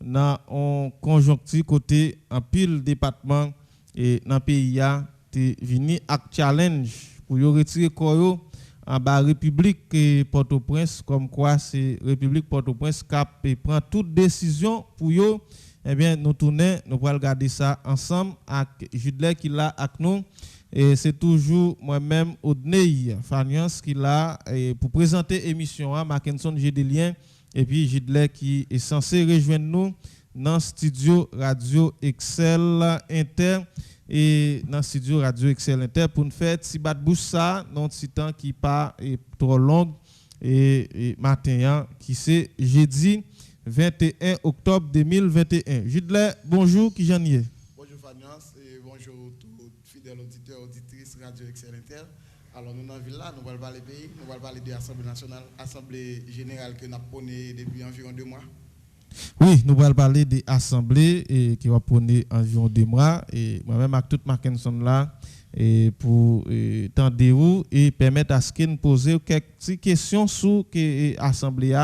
dans un conjoncture côté en pile département et dans pays a te vini ak challenge pour yo retirer koyo en bas République Port-au-Prince, comme quoi c'est République Port-au-Prince qui prend toute décision pour eux. Eh bien, nous tournons, nous allons regarder ça ensemble avec Judlin qui l'a avec nous. Et c'est toujours moi-même, Odney Fagnance, qui l'a pour présenter l'émission à Mackinson Gédélien. Et puis Judlin qui est censé rejoindre nous dans le studio Radio Excel Inter. Et dans le studio Radio Excel Inter pour nous faire petit bat de bouche ça dans petit temps qui pas trop long et matin qui c'est jeudi 21 octobre 2021. Judlin, bonjour, qui j'en ai? Bonjour Fagnance et bonjour tous fidèles auditeurs auditrices Radio Excel Inter. Alors nous dans la ville là, nous allons parler pays, nous allons parler de l'Assemblée nationale, Assemblée générale que nous avons prenée depuis environ 2 mois. Oui, nous allons parler de l'Assemblée qui va prendre environ 2 mois. Et moi-même, avec toute Mackinson là, et pour tendre et permettre à ce qu'il nous pose quelques questions sur l'Assemblée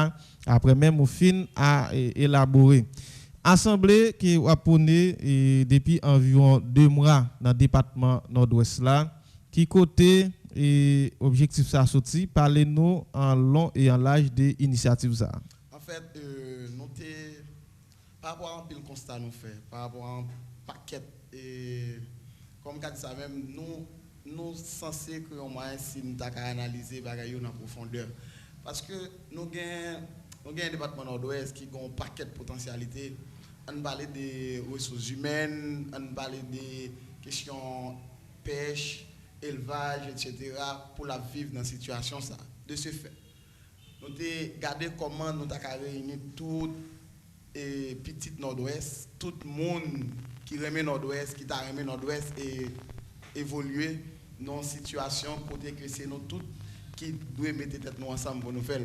après même au fin à élaborer. Assemblée qui va prendre depuis environ 2 mois dans le département nord-ouest là. qui côté et objectif ça sorti, parlez-nous en long et en large des initiatives ça. En fait, par rapport à un pile constat nous fait, par rapport à un paquet et comme dit ça même nous censés que on moyen si nous t'a analyser bagaille en profondeur parce que nous gain un département nord-ouest qui a un paquet de potentialités. On parle des ressources humaines, on parle des questions pêche, élevage, etc. pour la vivre dans cette situation ça. De ce fait, nous avons regardé comment nous avons réuni tout et petit nord-ouest, tout le monde qui remet nord-ouest, qui t'a remis nord-ouest et évoluer dans une situation côté que c'est nous tous qui devons mettre tête nous ensemble pour nous faire.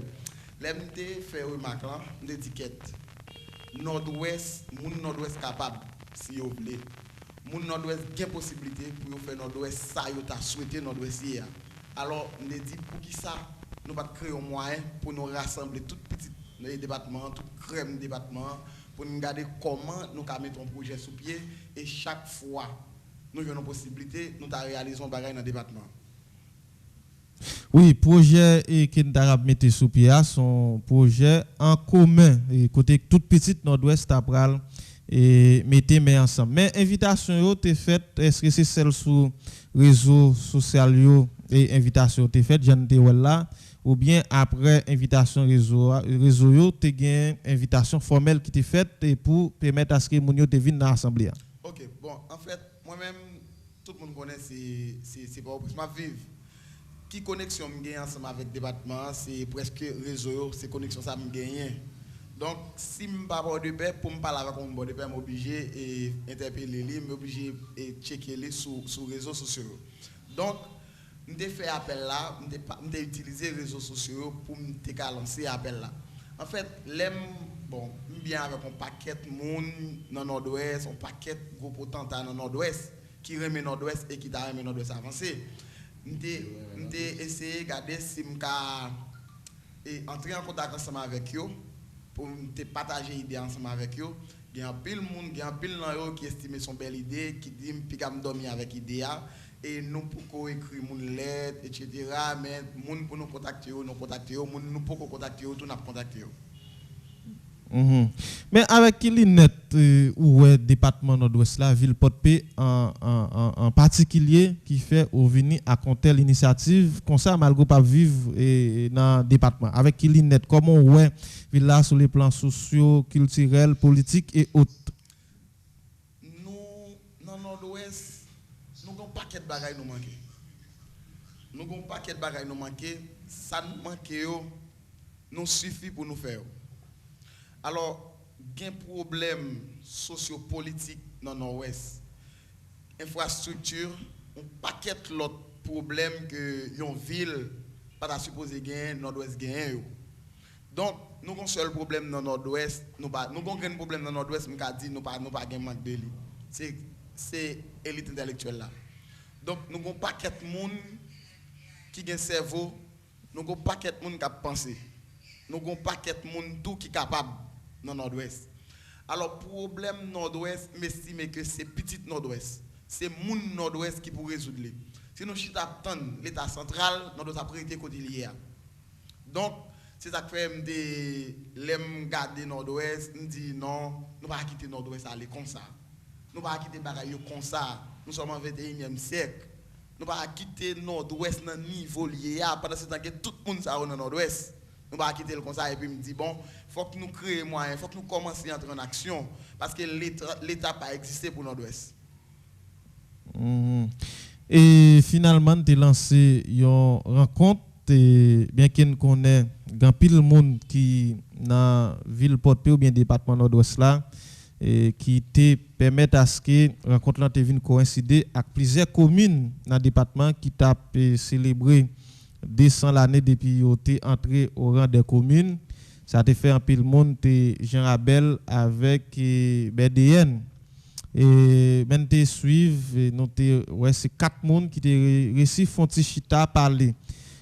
L'MT fait remarque là, l'étiquette. Nord-ouest, moun nord-ouest capable si vous voulez. Moun nord-ouest gain possibilité pour faire nord-ouest ça yo t'a souhaité nord-ouest hier. Alors on dit pour qui ça nous va créer un moyen pour nous rassembler toutes petites les départements, tout crème département pour nous regarder comment nous ca mettre un projet sous pied et chaque fois nous avons une possibilité nous t'a réaliser un bagage dans le département. Oui, projet et que nous avons mis sous pied sont projets en commun et côté toute petite nord-ouest après et mettez mais ensemble. Mais invitation yo t'es faite, est-ce que c'est celle sur réseaux sociaux et invitation t'es faite j'en te là ou bien après invitation réseau yo t'es gain invitation formelle qui t'est faite et pour permettre à ce que moun yo te vienne dans l'assemblée. OK, bon, en fait, moi-même tout le monde connaît c'est pas pour ma vivre. Qui connexion me gagne ensemble avec le département, c'est presque réseau, c'est connexion ça me gagne. Donc si je ne pas de paix pour me parler avec un bon de paix, je suis obligé d'interpeller les, je suis obligé de checker les sur les réseaux sociaux. Donc je fait appel là, je utilisé les réseaux sociaux pour me lancer appel là. En fait, bon, bien avec un paquet de monde dans le nord-ouest, un paquet de gros potentats dans le nord-ouest qui remet nord-ouest et qui t'a remis nord-ouest avancé. J'ai essayé de regarder si je peux entrer en contact ensemble avec eux pour partager l'idée ensemble avec eux. Il y a un pile monde, il y a un pile qui estime son belle idée, qui dit que je dormir avec l'idée. Et nous pouvons écrire une lettre, etc. Mais nous pour nous contacter, nous contacter, nous pouvons contacter, tout nous contacter. Mais avec qui net ou département nord-ouest la ville Port-Paix en particulier qui fait au venir à compter l'initiative comme ça malgré pas vivre dans département avec qui net comment ouais ville là sur les plans sociaux, culturels, politiques et autres. Nous dans nord-ouest nous avons un paquet de bagages nous manquer. Nous avons un paquet de bagages nous manquer, ça nous manque nous suffit pour nous faire. Alors, il y a un problème sociopolitique dans le nord-ouest. Infrastructure, un paquet d'autres problèmes que une ville pas supposé gagner, nord-ouest gagne. Donc, nous avons un seul problème dans le nord-ouest. Nous avons un problème dans le nord-ouest, nous avons dit nous pas gagner manque de l'élite. C'est l'élite intellectuelle là. Donc, nous avons un paquet de monde qui a un cerveau, nous avons un paquet de monde qui a pensé. Nous avons un paquet de monde tout qui est capable dans le nord-ouest. Alors, problème nord-ouest, m'estime que c'est petit nord-ouest. C'est mon nord-ouest qui peut résoudre. Si nous attendons l'État central, nous devons prêter côté lié. Donc, c'est ça que fait l'aime garder nord-ouest, nous dit non, nous ne pas quitter nord-ouest aller comme ça. Nous ne pas quitter bagaille comme ça. Nous sommes en 21e siècle. Nous ne pas quitter nord-ouest dans niveau lié pendant ce temps que tout le monde est dans nord-ouest. Nous ne pas quitter le conseil et puis me dit bon, il faut que nous créions moyens, il faut que nous commencions à entrer en action parce que l'État n'a pas existé pour nord-ouest. Et finalement, tu as lancé une rencontre, bien qu'on connaît grand pile monde qui dans ville Port-Paix ou bien département nord-ouest là, qui te permettent à ce que la rencontre là te vienne coïncider avec plusieurs communes dans le département qui t'a célébré 200 l'année depuis que tu es entré au rang des communes. Ça te fait un peu le monde, Jean Rabel avec BDN. Et même te suivre, ouais, c'est 4 personnes qui te réussi font chita parler.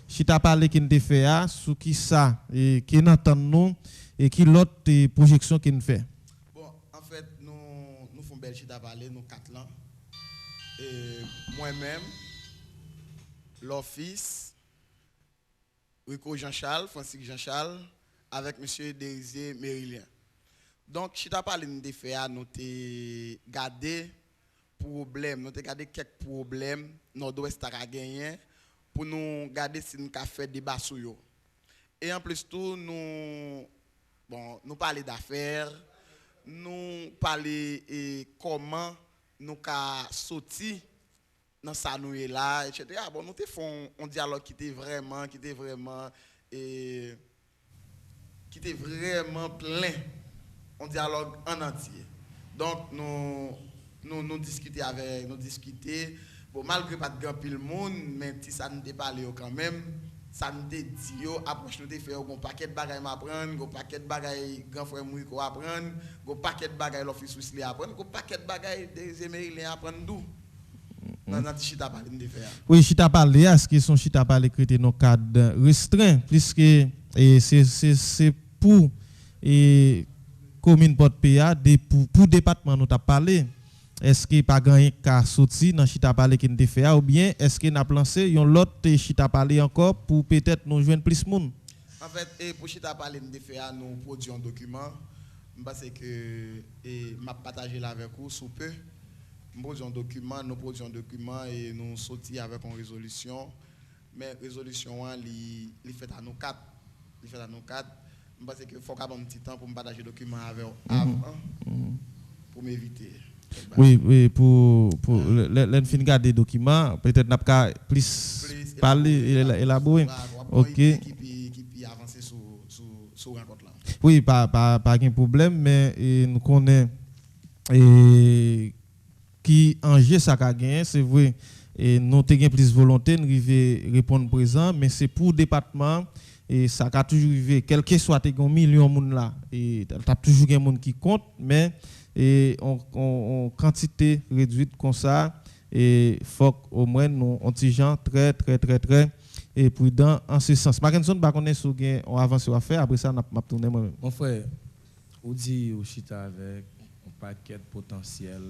Chita parler qui te fait sur qui ça, et qui n'entend nous, et qui l'autre projection qu'il nous fait. Bon, en fait, nous faisons belle chita parler, nous 4 ans. Et moi-même, l'office, Rico Jean-Charles, Francis Jean-Charles, avec M. Dérisier Mérilien. Donc, si tu as parlé de fait, nous avons gardé problème, nous avons gardé quelques problèmes, Nord-Ouest a gagné, pour nous garder si nous avons fait débat sur eux. Et en plus, tout, nous parlons d'affaires, nous parlons de comment nous avons sorti dans ça nous est là, etc. Bon, nous faisons un dialogue qui était vraiment plein, un dialogue en entier. Donc nous discuter avec, bon malgré pas de grand pile monde, mais si ça nous parlé quand même, ça nous dit approche nous fait un paquet de bagages m'apprendre, un paquet de bagages grand frère Mouiko apprendre, un paquet de bagages l'office Suisse apprendre, un paquet de bagages des Émériens apprendre d'où. Oui, Chita parlé, est-ce que son Chita parlé créé dans cadre restreint, puisque c'est pour commune Port-Péa, pour département nous t'a parlé. Est-ce qu'il n'y a pas gagné qu'à sortir dans Chita parlé qui nous fait, ou bien est-ce qu'il n'a lancé un autre Chita parlé encore pour peut-être nous joindre plus de monde? En fait, pour Chita parlé nous fait, nous produisons un document, parce que m'a partagé là avec vous sous peu. Nous produisons un document et nous sortis avec une résolution. Mais la résolution, elle fait à nous quatre. Parce qu'il faut qu'on ait un petit temps pour me partager le document avec avant, pour m'éviter. Oui, pour l'enfin garder des documents, peut-être n'a pas plus parler et élaborer. OK. Qui peut avancer sur rencontre là. Oui, pas de problème, mais nous connaissons qui Angers ça a gagné, c'est vrai. Et nous avons plus volonté, nous arrivons répondre présent, mais c'est pour le département et ça a toujours arrivé, quel que soit les millions de monde là, et tu as toujours des gens qui comptent, mais en quantité réduite comme ça, et il faut au moins nous gens très et prudent en ce sens. Mackinson va connaître ce qu'on avance à faire, après ça m'a tourné moi-même. Mon frère, on dit au chita avec un paquet potentiel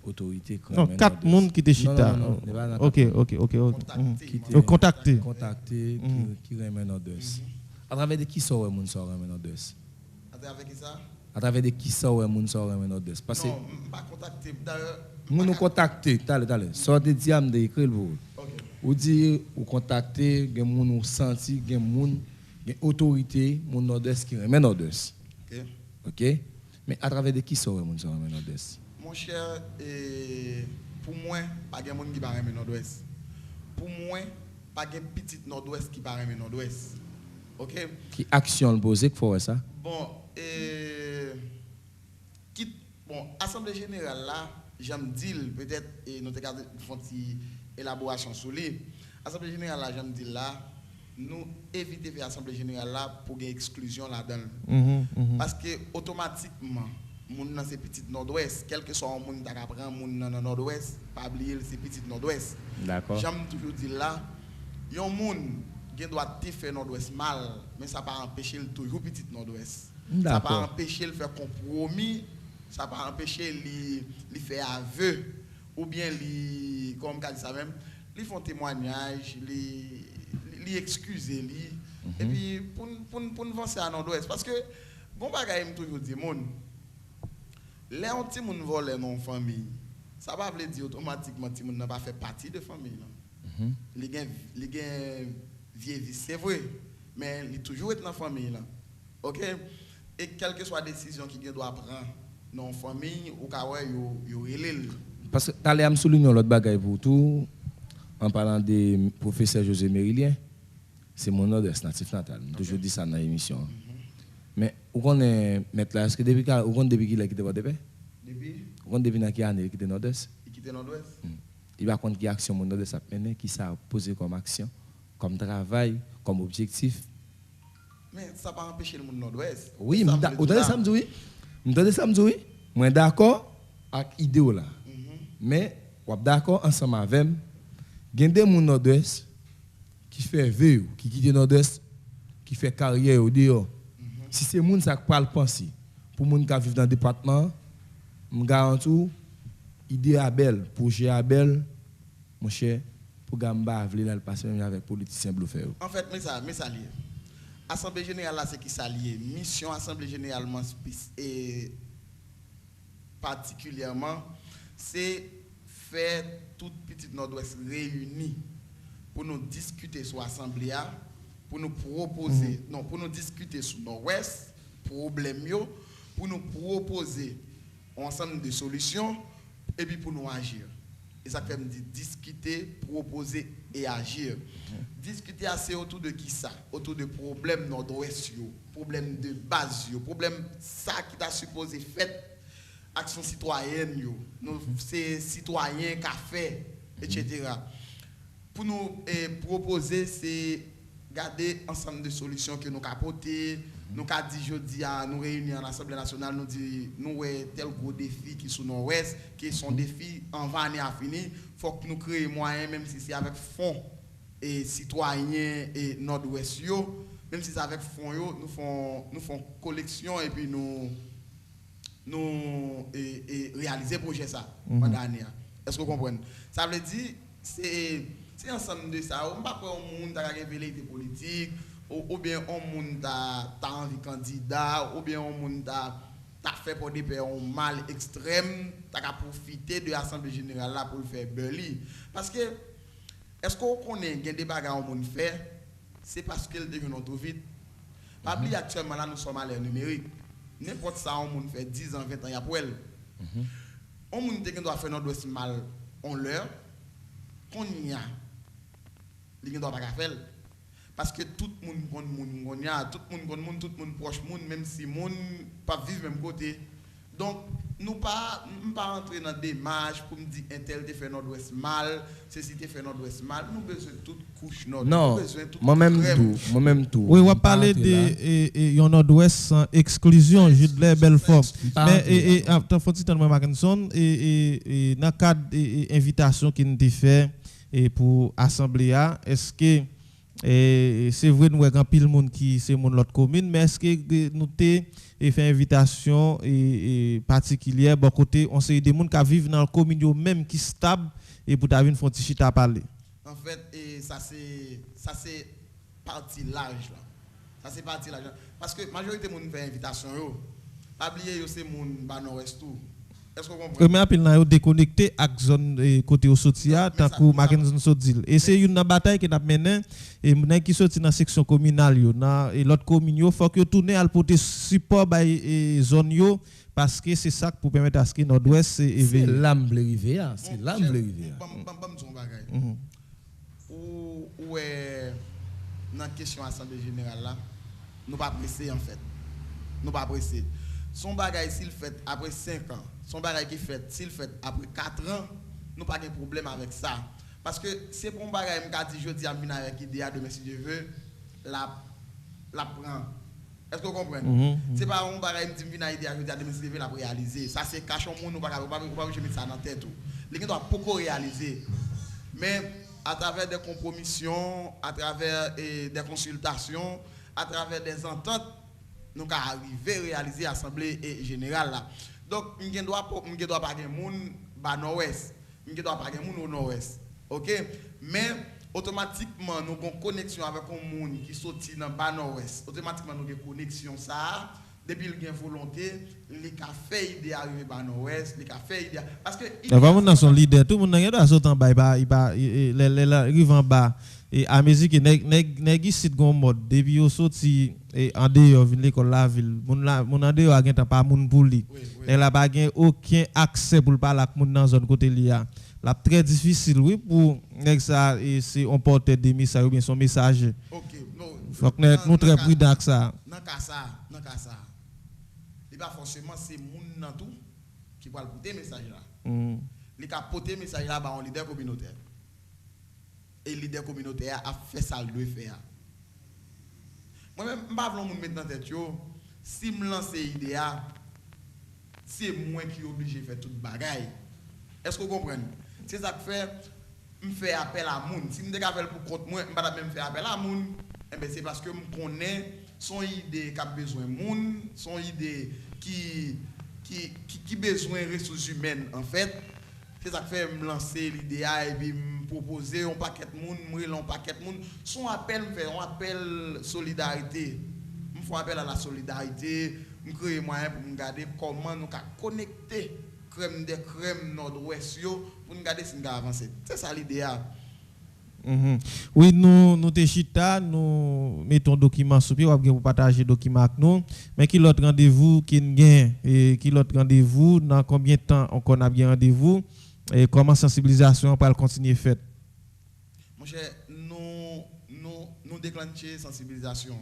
autorité. Non, 4 personnes qui te chita. OK. Contacter. Qui remet Nord-Ouest. À travers de qui sort moun sort remet Nord-Ouest? À travers qui ça? À travers de qui sort moun sort remet Nord-Ouest? Parce que non, pas contacter d'ailleurs. Nous contacter, t'allez. Sortez diam de écrire vous. Ou dit ou contacter, gen moun ou senti, gen moun, gen autorité, moun Nord-Ouest qui remet Nord-Ouest. OK? Mais à travers de qui sort moun sort remet Nord-Ouest? Mon cher, pour moi, pas de monde qui va remettre Nord-Ouest. Pour moi, pas de petit Nord-Ouest qui va remettre Nord-Ouest. OK? Qui action le poser qu'il faut ça? Bon, Assemblée générale là, j'aime dire peut-être nous avons une élaboration sur lui. Assemblée générale là, j'aime dire là, nous éviter faire Assemblée générale là pour une exclusion là-dedans. Parce que automatiquement moun dans ces petites nord-ouest, quel que soit un monde qui apprend moun dans nord-ouest, pas oublier ces petites nord-ouest. D'accord. J'aime toujours dire là, yon moun qui doit faire nord-ouest mal, mais ça pas empêcher le toujours petit nord-ouest. Ça pas empêcher le faire compromis, ça pas empêcher li faire aveu ou bien li comme qu'a dit ça même, li font témoignage, li excuser li et puis pour nous avancer à nord-ouest parce que bon bagay me toujours dit moun les petits moun volent dans famille, ça va veut dire automatiquement que moun n'a pas fait partie de famille là. Les gens vieille vie, c'est vrai, mais il toujours être dans la famille là. OK? Et quelle que soit la décision qu'il doit prendre dans la famille ou yo relève. Parce que t'allais à me souligner l'autre bagaille pour tout en parlant de professeur José Mérilien, c'est mon nord-est natif natal. Toujours dit ça dans l'émission. Mais où qu'on est mettre là, est-ce que depuis qu'il a quitté votre pays? Depuis dans quelle année il quitté nord-est? Il quitté nord-ouest. Il va compte qui action mon nord-est a mené, qui ça a posé comme action, comme travail, comme objectif. Mais ça va empêcher le monde nord-ouest. Oui, vous donnez ça me dit oui. Moi d'accord avec l'idée là. Mais on d'accord ensemble avec gen des moun nord-ouest qui fait veille, qui quitte nord-ouest, qui fait carrière au dehors. Si c'est moun ça qui parle penser pour moun qui vivent dans le département, me garantis idée à belle, projet à belle, mon cher, pour gamba vle là passer même avec politiciens bluffeurs. En fait, mais ça lié. Assemblée générale là c'est qui ça lié. Mission assemblée généralement et particulièrement c'est faire toute petite nord-ouest réunie pour nous discuter sur l'assemblée, pour nous proposer, non, pour nous discuter sur nord-ouest, problème yo, pour nous proposer un ensemble de solutions et puis pour nous agir. Et ça fait me dire discuter, proposer et agir. Discuter assez autour de qui ça? Autour de problèmes nord-ouest, problèmes de base, problèmes ça qui t'a supposé fait action citoyenne, c'est citoyen qui a fait, etc. Pour nous proposer, c'est garder ensemble de solutions que nous avons apportées. Nous avons dit jeudi à nous réunir en Assemblée nationale, nous dit nous avons tel gros défi qui sont nord-ouest, qui sont défis en 20 années à finir. Il faut que nous créions moyens, même si c'est avec fonds et citoyens et nord-ouest, même si c'est avec fonds, nous faisons collection et puis nous réaliser projet ça pendant l'année. Est-ce que vous comprenez? Ça veut dire c'est ensemble de ça. On ne pas un monde qui a révélé des politiques, ou bien un monde qui a envie candidat, ou bien un monde qui a fait pour des pays un mal extrême, qui a profité de l'Assemblée générale là pour le faire belly. Parce que, est-ce qu'on connaît des bagages que monde fait? C'est parce qu'elle devient trop vite. Pas oublier actuellement là, nous sommes à l'ère numérique. N'importe ça, on monde fait 10 ans, 20 ans, il y a pour elle. On monde qui doit faire notre dossier mal, on l'heure, qu'on y a. Il ne doit pas faire. Parce que tout le monde connaît, tout le monde proche, même si le monde ne pas vivre même côté. Donc, nous ne pas entrer dans des démarches pour me dire un tel fait nord-ouest mal, ceci fait nord-ouest mal. Nous avons besoin de toute couche nord. Non, moi-même tout. Oui, on va parler de nord-ouest sans exclusion, Jules Belfort. Mais, faut-il tellement Mackinson, et dans le cadre d'invitation qui nous a fait pour l'Assemblée, est-ce que c'est vrai nous avons pile monde qui c'est mon l'autre commune, mais est-ce que nous avons fait invitation particulière bon côté on sait des gens qui vivent dans la commune même qui stable et pour t'avoir une fonti chita parler. En fait ça c'est partie large là. Ça c'est partie large parce que majorité monde fait invitation yo. Pas oublier c'est monde ba nord-ouest tout. Est-ce que vous comprenez? Mais après là déconnecté avec zone côté au sotia tant que Mackenzie Sodil. Et c'est une bataille qui n'a mené et moun qui sorti dans section communale yo dans l'autre commune yo faut que tourner à porter support by zone yo parce que c'est ça pour permettre à ce que nord-ouest c'est éveillé. C'est l'âme rivière, c'est l'âme rivière. Ou est dans question assemblée générale là, nous pas pressé en fait. Nous pas pressé. Son bagage s'il fait après 5 ans, son bagage qui fait s'il fait après 4 ans, nous pas de problème avec ça. Parce que c'est pour un bagage qui dit je dis à venir avec idée demain si Dieu veut la prend. Est-ce que vous comprenez? C'est pas un bagage qui dit venir avec idée je dis à demain si Dieu veut la réaliser. Ça c'est cachon monde nous pas je mettre ça dans tête tout. Les gens doivent beaucoup réaliser. Mais à travers des compromissions, à travers des consultations, à travers des ententes, nous allons arriver à réaliser l'Assemblée générale là. Donc, nous ne doit pas avoir monde au nord-ouest. Nous ne doit pas avoir monde au nord-ouest. OK? Mais automatiquement, nous avons une connexion avec un monde qui sortit dans le nord-ouest. Automatiquement, nous avons une connexion ça. Depuis qu'il y a une volonté, les cafés idées arriver au nord-ouest, les cafés idées. Parce que. Il va dans son leader. Tout le monde doit sortir en bas. Il arrive en bas. Et à musique nèg ici gon mode depuis au sorti en dehors vinn l'école la ville mon en dehors gen pas moun pour li elle a pas gen aucun accès pour parler avec moun dans zone côté lia la très difficile oui pour nèg ça et c'est on porte des messages ou bien son message. OK non faut que nous très prudent avec ça dans cas ça il pas forcément c'est moun nan tout qui va porter message là il ka porter message là ba on leader communautaire. Et le leader communautaire a fait ça le doit faire. Moi-même, je ne vais pas me mettre dans la tête. Si je me lance l'idée, c'est moi qui suis obligé de faire toute bagaille. Est-ce que vous comprenez? C'est ça que fait, je fais appel à moun. Si je me appel pour contre moi, je ne vais pas même faire appel à moun. C'est parce que je connais son idée qui a besoin de moun, son idée qui a besoin de ressources humaines en fait. C'est ça qui fait me lancer l'idée et puis me proposer un paquet de monde, me un paquet de monde. Son appel me fait un appel solidarité. Me font appel à la solidarité, me créer moyen pour me regarder comment nous connecter crème des crèmes nord-ouest pour nous regarder si nous avancer. C'est ça l'idée. Oui, nous te chita, nous mettons document sur pied, pour partager document avec nous. Mais qui l'autre rendez-vous qui gagne et qui l'autre rendez-vous dans combien de temps on a bien rendez-vous et comment sensibilisation pour continuer faite? Mon cher, nous déclencher sensibilisation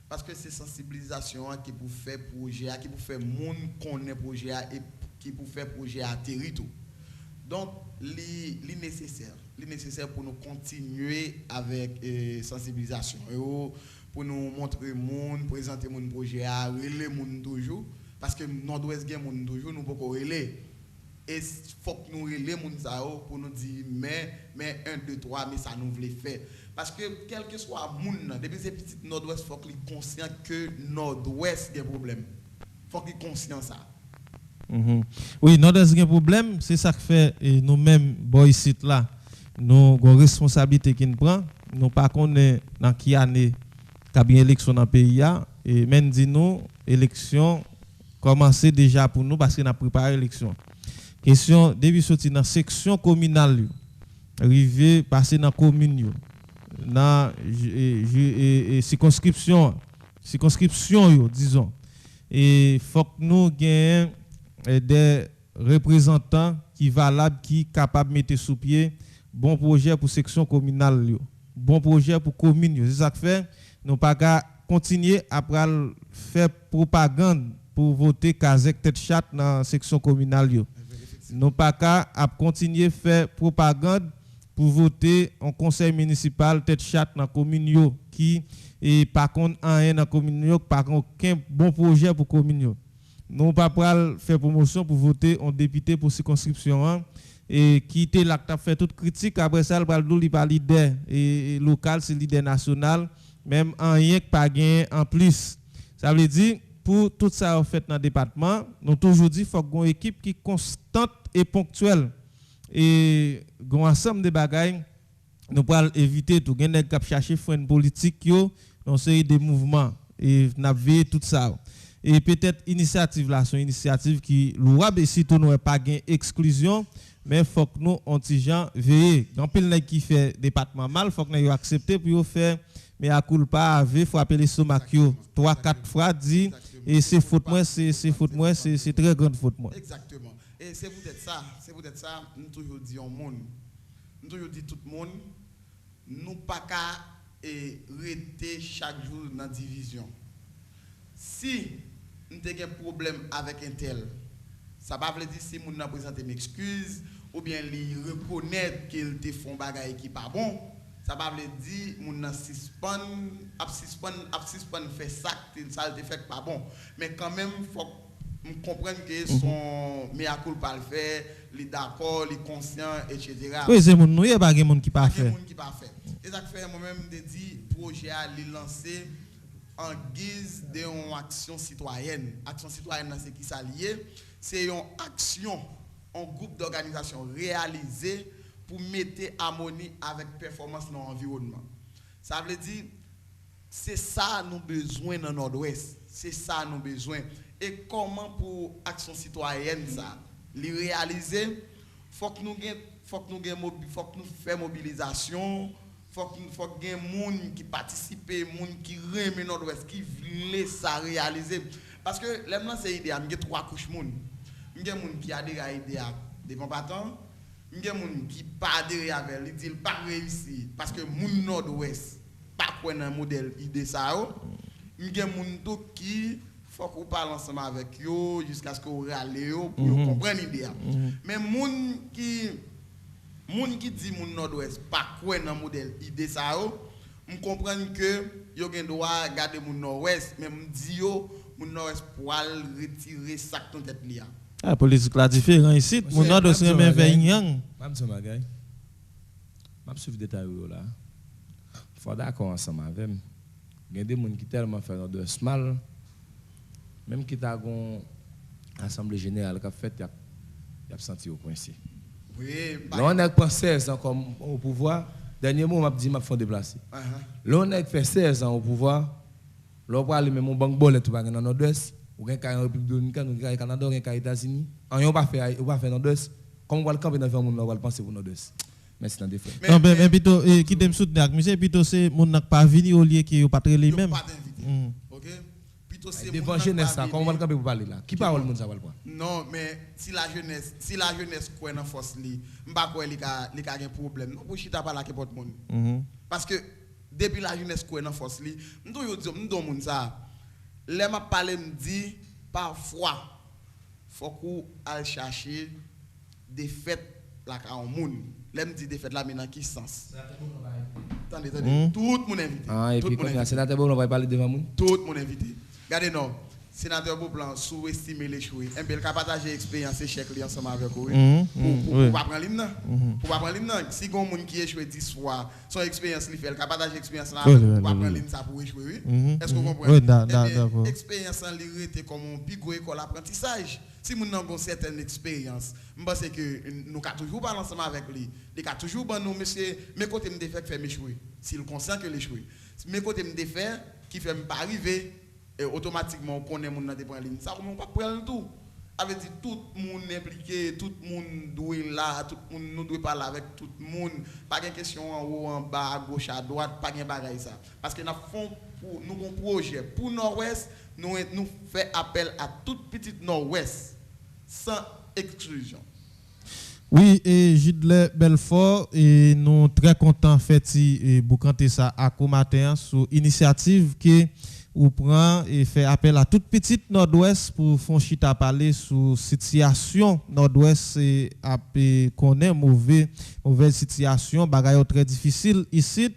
parce que c'est sensibilisation qui pour faire projet, qui pour faire monde connaît projet et qui pour faire projet à territoire. Donc, li nécessaire pour nous continuer avec sensibilisation, pour nous montrer monde, présenter mon projet, relayer monde toujours, parce que Nord-Ouest gagne monde toujours, nous pouvons relayer. Et il faut que nous relayer monde ça pour nous dire mais 1, 2, 3, mais ça nous voulait faire. Parce que quel que soit monde, depuis ces petites Nord-Ouest, il faut qu'il soit conscient que Nord-Ouest a un problème. Il faut qu'il soit conscient de ça. Oui, nous avons un problème, c'est ça que fait nous-mêmes, boys ici là, nous avons une responsabilité qui nous prend, nous pas connaît dans quelle année il y a bien élection dans le pays, et même dit nous, l'élection commence déjà pour nous parce qu'on a préparé l'élection. Question, depuis sortir dans la section communale, arriver, passer dans la commune, dans la circonscription, disons, et il faut que nous gagnions des représentants qui valables, qui capables de mettre sous pied bon projet pour section communale, bon projet pour commune. C'est ça que fait, nous pas qu'à continuer à faire propagande pour voter Kazek tête chat dans section communale. Nous pas qu'à continuer à faire propagande pour voter en conseil municipal tête chat dans commune qui et par contre un dans commune par aucun bon projet pour commune. Nous pas faire promotion pour voter en député pour circonscription et quitter l'acte fait toute critique après ça le baldo li pas leader et local c'est leader national même en rien que pas gain en plus. Ça veut dire pour tout ça fait dans le département, nous toujours dit faut une équipe qui constante et ponctuelle et un ensemble de bagages nous pour éviter tout gain cap chercher une politique yo dans série de mouvements et n'a veiller tout ça. Et peut-être initiative là, c'est une initiative qui louable et si tout nous pas gain exclusion, mais faut que nous anti-gens veiller. Dans pile nèg qui fait département mal, faut que nous accepter pour faire mais à culpa avec faut appeler Somakio 3-4 fois dit et c'est faute moi c'est faute moi c'est très grande faute moi. Exactement. Et c'est peut-être ça, nous toujours dit au monde. Nous toujours dit tout le monde nous pas qu'à rester chaque jour dans division. Si nous avons un problème avec un tel, ça ne veut pas dire si nous avons présenté une excuse ou bien lui reconnaître qu'il te font bagaille qui pas bon, ça ne veut pas dire que nous avons fait ça, ça ne fait pas bon. Mais quand même, il faut comprendre que son mea culpa le fait, il est d'accord, il est conscient, etc. Oui, c'est mon il n'y a pas de monde qui pas fait. Et ça fait moi-même de dire projet à lancer en guise d'une action citoyenne. Action citoyenne, c'est qui s'allie. C'est une action, un groupe d'organisation réalisé pour mettre harmonie avec performance dans l'environnement. Ça veut dire, c'est ça nous besoin dans le Nord-Ouest. C'est ça nous besoin. Et comment pour action citoyenne ça, les réaliser, faut que nous fassions mobilisation. Faut qu'il y ait des gens qui participent, des gens qui remet Nord-Ouest, qui veulent ça réaliser. Parce que là, c'est l'idée, il y a 3 couches de monde. Il y a des gens qui adhèrent à l'idée des combattants, il y a des gens qui ne pas adhérent avec elle, ils disent pas réussi. Parce que les gens Nord-Ouest pas quoi un modèle idée ça. Il y a des gens qui faut qu'on parle ensemble avec eux jusqu'à ce qu'on râle pour comprendre l'idée. Mais les gens qui moun qui dit moun Nord-Ouest pas quoi dans modèle idée ça on comprend que yo gen droit garder moun Nord-Ouest mais me dit yo moun Nord-Ouest pour retirer ça ton tête li a. Ah politique la différent ici moun Nord-Ouest même veillant. Même ça bagay. M'a suivre détail là. Faut d'accord ensemble avec. Il y a des moun qui tellement fait Nord-Ouest mal même qui t'a gon assemblée générale qu'a fait y a senti au coincé. Oui, là on a fait 16 ans comme au pouvoir, dernier mot m'a dit m'a fait déplacer. Là on a fait 16 ans au pouvoir, là on parle même mon banque bollet tout dans nord-ouest, ou gain en République dominicaine, ou gain Canada, ou gain États-Unis. On va faire nord-ouest, comme on va le camper dans le monde, on va le penser pour nord-ouest. Merci dans des frères. Non mais plutôt qui t'aime soutenir avec monsieur plutôt c'est mon n'a pas venir au lieu qui est pas très lui même. OK? Plutôt c'est devant jeunesse ça, comment on va le camper pour parler là? Qui parle monde ça va le voir? Non, mais si la jeunesse croit dans force li, m'pa croit li ka un problème. Non pour chita pas là que porte monde. Parce que depuis la jeunesse croit dans force li, m'dou monde ça. Les m'a parlé me dit parfois faut qu'on aille chercher des fêtes là ka on monde. Les me dit des fêtes là mais dans qui sens? Attendez, tout le monde invité. Ah et puis quand le sénateur on va parler devant monde. Tout le monde invité. Regardez non. Sénateur Bouplan sous-estimer les choix. Un bel partager expérience et chèque ensemble avec vous. Pour pas prendre l'hymne. Pour pas prendre l'hymne. Si gon monde qui échoué 10 fois, son expérience li fait, le partager expérience là pour pas prendre l'hymne ça pour échouer. Est-ce que vous comprenez? Oui, d'accord. Expérience en li était comme un pigo école apprentissage. Si nous avons une certaine expérience, je pense que nous avons toujours parlé ensemble avec lui. Il a toujours dit, monsieur, mes côtés me défait faire m'échouer. S'il conscient que l'échouer. Mes côtés me défait qui fait pas arriver, et automatiquement on connaît mon dans des points ligne. Ça, on ne peut pas prendre tout. Avec dit tout le monde impliqué, tout le monde doit là, tout le monde nous doit parler avec tout le monde. Pas de question en haut, en bas, à gauche, à droite, pas de bagaille ça. Parce que nous avons un projet pour Nord-Ouest, nous faisons appel à toute petite Nord-Ouest, sans exclusion. Oui, et Gilles Belfort, et nous très contents de boucanter ça à matin sur initiative qui ou prend et fait appel à toute petite Nord-Ouest pour faire chita parler sur situation Nord-Ouest et connaît mauvaise situation, bagaille très difficile ici.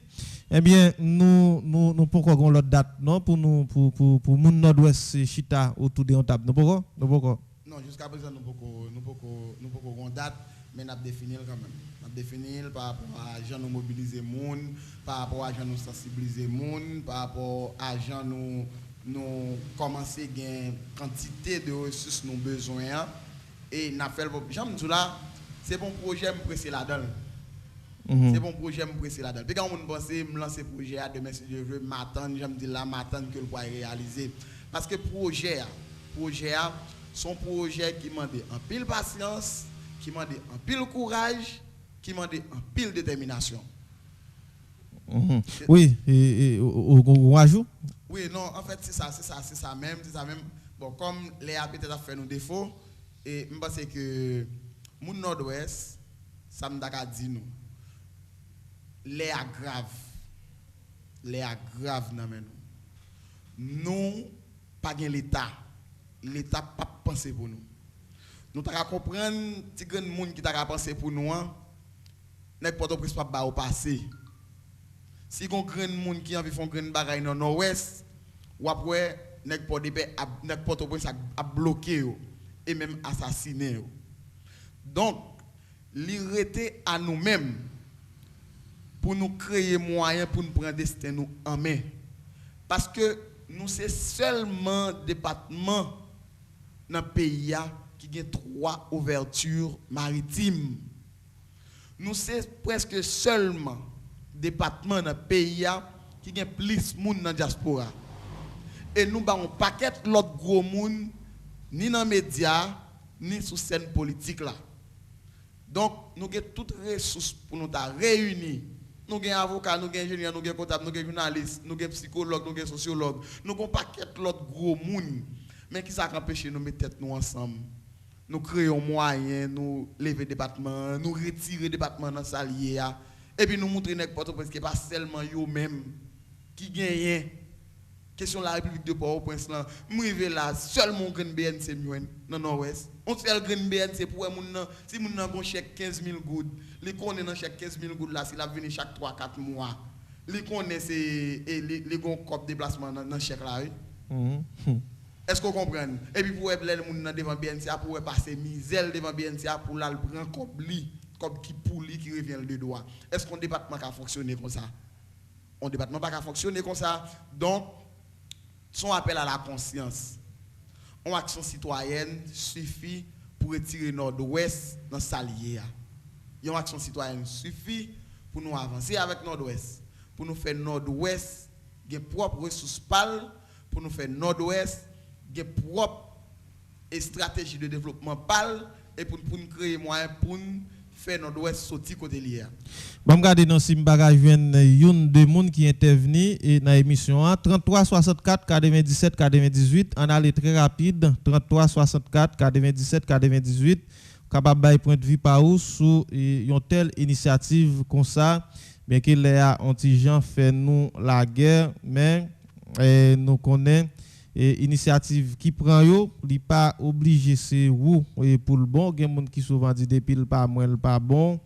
Eh bien nous pourquoi on l'autre date non pour nous pour moun Nord-Ouest chita autour de table. Nous pourquoi Non, jusqu'à présent nous pourquoi on date mais nous avons défini quand même. Nous avons défini par rapport à gens nous mobiliser moun, par rapport à gens nous sensibiliser moun, par rapport à gens nous commencer à gagner quantité de ressources nous besoin et n'a fait j'aime tout là, c'est bon projet me presser là-dedans. C'est bon projet me presser là-dedans. Puis quand on pense me lancer projet à demain si je veux m'attendre, j'aime dire là m'attendre que le pourra réaliser parce que projet son projet qui demande en pile patience, qui demande en pile courage, qui demande en pile détermination. Oui, et on ajoute? Oui, non, en fait, c'est ça même. Bon, comme les a peut-être fait nos défauts, et je pense que mon Nord-Ouest, ça me dit nous. Les aggraves dans nous. Nous, pas de l'État. L'État pas pensé pour nous. Nous t'as comprendre ti grand monde qui t'a pensé pour nous n'est pas prise pas au passé. Si gon grand monde qui envie font grand bagaille dans nord-ouest ou après n'est pas prise a bloqué et même assassiné. Donc l'irrité à nous-mêmes pour nous créer moyen pour nous prendre destin nous en main parce que nous c'est seulement département dans le pays qui a 3 ouvertures maritimes. Nous c'est presque seulement département dans le pays qui a plus de monde dans la diaspora. Et nous avons un paquet l'autre gros monde ni dans les médias ni sur scène politique là. Donc nous avons toutes les ressources pour nous réunir. Nous avons avocats, nous avons ingénieurs, nous avons comptables, nous avons journalistes, nous avons psychologues, nous avons sociologues. Nous avons un paquet l'autre gros monde. Mais qui ça empêche nous mettre tête nous ensemble? Nous créons moyens, nous lever le département, nous retirer le département dans salier et puis nous montrer n'importe parce que pas seulement eux même qui gagnent. Question la République de Port-au-Prince là, m'rivé là seulement grand BNC dans nord-ouest. On seul grand BNC pour si moun nan gon chèque 15 000 gouttes, li connaît dans chèque 15 000 gouttes là s'il a venu chaque 3-4 mois. Li connaît c'est les gon cop déplacement dans chèque là oui. Est-ce qu'on comprend? Et puis pour les gens devant BNCA, pour passer misère devant BNCA, pour la prendre comme qui pouli qui revient le doigt. Est-ce qu'on département qui a fonctionné comme ça? On département pas fonctionner comme ça. Donc, son appel à la conscience, en action citoyenne suffit pour retirer nord-ouest dans salier. une action citoyenne suffit pour nous avancer avec Nord-Ouest. Pour nous faire Nord-Ouest, des propres ressources pâles, pour nous faire Nord-Ouest, des propres stratégies de développement pâles, et pour nous créer moyens pour nous faire Nord-Ouest sortir côté lié. Bon, regardez dans Simbaga, une de monde qui intervenu dans l'émission 33 64 97 98 en aller très rapide 33 64 97 98 capable bailler point de vue par où sous une telle initiative comme ça bien que les anti-gens fait nous la guerre mais nous connaît initiative qui prend yo li pas obligé c'est ou pour le bon gen monde qui souvent dit depuis le pas moi le pas bon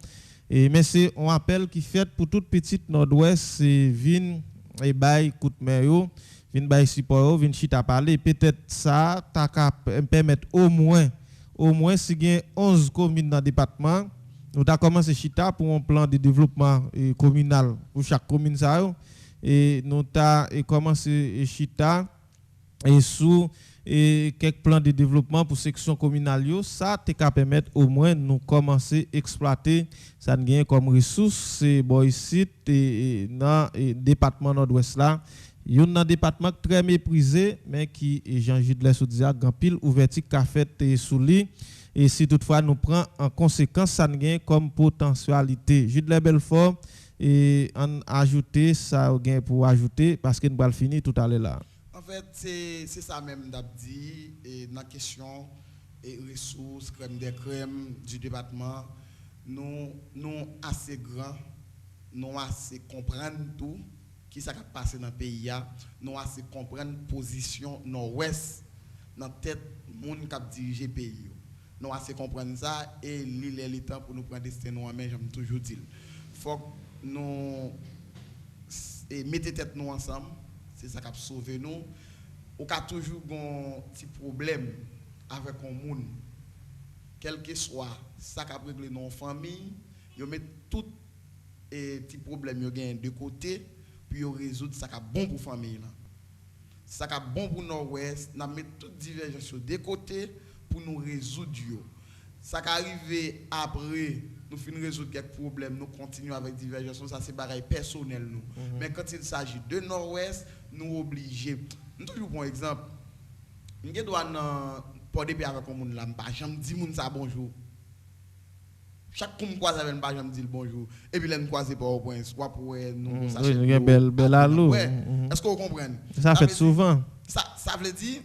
mais c'est on appel qui fait pour toute petite nord-ouest c'est vinn et bay coup de main yo vinn bay support yo vinn chita parler peut-être ça ta permettre au moins si gen 11 communes dans le département nous t'a commencé chita pour un plan de développement communal pour chaque commune ça yo et nous t'a commencé chita et sous quelques plans de développement pour section communale ça te ka permettre au moins nous commencer exploiter ça gagne comme ressource c'est boy site et dans département nord-ouest là un département très méprisé mais qui Jean-Gilles Soudia grand pile ouverture qu'a fait sous lui et si toutefois nous prend en conséquence ça gagne comme potentialité Gilles Belfort et en ajouter ça gagne pour ajouter parce que nous va finir tout à l'heure là. En fait, c'est ça même d'abdi et dans la question et ressources, crème des crèmes du département, nous assez grands, nous assez comprendre tout qui ça va passer dans le pays, nous assez comprendre position nord-ouest dans tête monde qui a dirigé le pays. Nous assez comprendre ça et l'île est le temps pour nous prendre destin nous en main, j'aime toujours dire. Faut que nous mettez tête nous ensemble. C'est ça qui a sauvé nous. On a toujours un petit problème avec un monde. Quel que soit ça qui a réglé nos familles, ils mettent tout petits problèmes de côté, puis ils résoudent ça qui est bon pour la famille. Ça qui est bon pour Nord-Ouest, nous mettons toutes divergences de côté pour nous résoudre. Ça qui arrive après, nous finissons de résoudre quelques problèmes, nous continuons avec divergences, ça c'est pareil personnel. Mais quand il s'agit de Nord-Ouest, nous obligés. Nous toujours pour exemple, nous doit pas de avec un monde là, je me dis moun ça bonjour. Chaque coup me croise avec pas je me dis bonjour et puis là me croiser pas au point soit pour nous ça belle allô. Est-ce que vous comprenez? Ça fait souvent. Ça veut dire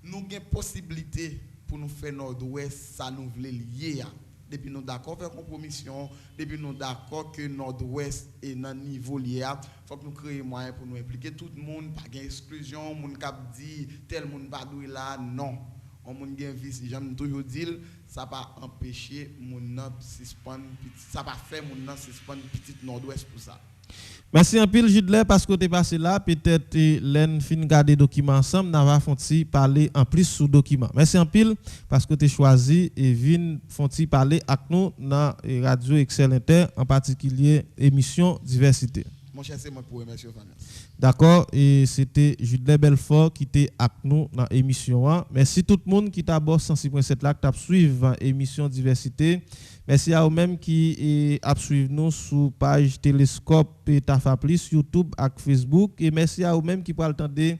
nous avons possibilité pour nous faire nord-ouest ça nous voulait lier. Depuis nous d'accord faire compromission, depuis nous d'accord que nord-ouest est dans niveau lié, faut que nous créions moyen pour nous impliquer tout le monde, pas d'exclusion, monde qui dit tel monde pas doué là, non. On monde gain vice, j'aime toujours dire ça pas empêcher mon suspendre ça pas faire mon suspendre petite nord-ouest pour ça. Merci un pile Gidler parce que tu es passé là peut-être l'en fin garder document ensemble n'a fonti parler en plus sous document. Merci un pile parce que tu as choisi et vinn fonti parler avec nous dans Radio Excel Inter en particulier émission diversité. Mon cher c'est moi pour monsieur Vanessa. D'accord et c'était Gidler Belfort qui était avec nous dans l'émission 1. Merci tout le monde qui t'a boss 106.7 là qui t'a suivre émission diversité. Merci à vous-même qui a suivi nous sur page Télescope et Tafa Plus, YouTube et Facebook. Et merci à vous-même qui peut attendre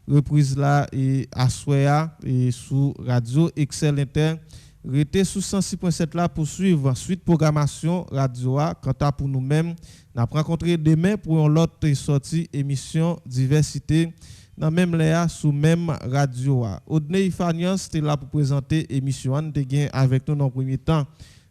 reprise là et à Soya et sur Radio Excel Inter. Restez sous 106.7 là pour suivre suite programmation radio. Quant à pour nous-mêmes, nous avons rencontré demain pour une autre sortie émission diversité dans même léa sous même radio. Odney Ifanian c'était là pour présenter émission avec nous dans le premier temps.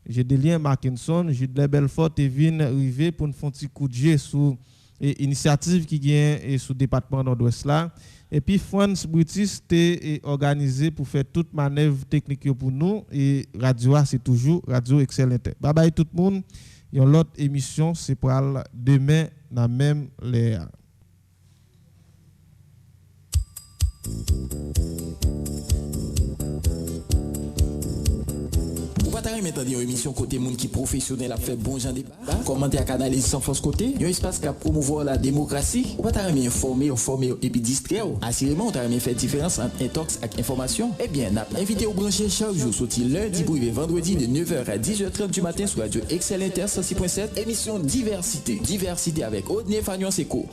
J'ai des liens Mackinson, j'ai de Belfort et Vin Rivé pour nous faire un petit coup de jet sur l'initiative qui vient sur le département nord-ouest là. Et puis France Brutis est organisé pour faire toute manœuvre technique pour nous et radio c'est toujours Radio Excel Inter. Bye bye tout le monde. Il y a l'autre émission c'est pour demain dans même l'air. Ou pas maintenant une émission côté monde qui professionnel a fait bon genre débat. Commenter à canaliser sans force côté. Un espace qui a promouvoir la démocratie. Ou pas t'as remis informer et puis distraire. Assurément, on t'a remis fait différence entre intox et information. Eh bien, n'a invité au brancher chaque jour, sorti lundi pour vendredi de 9h à 10h30 du matin sur Radio Excel Inter 106.7. Émission Diversité. Diversité avec Odné Fagnon Seco.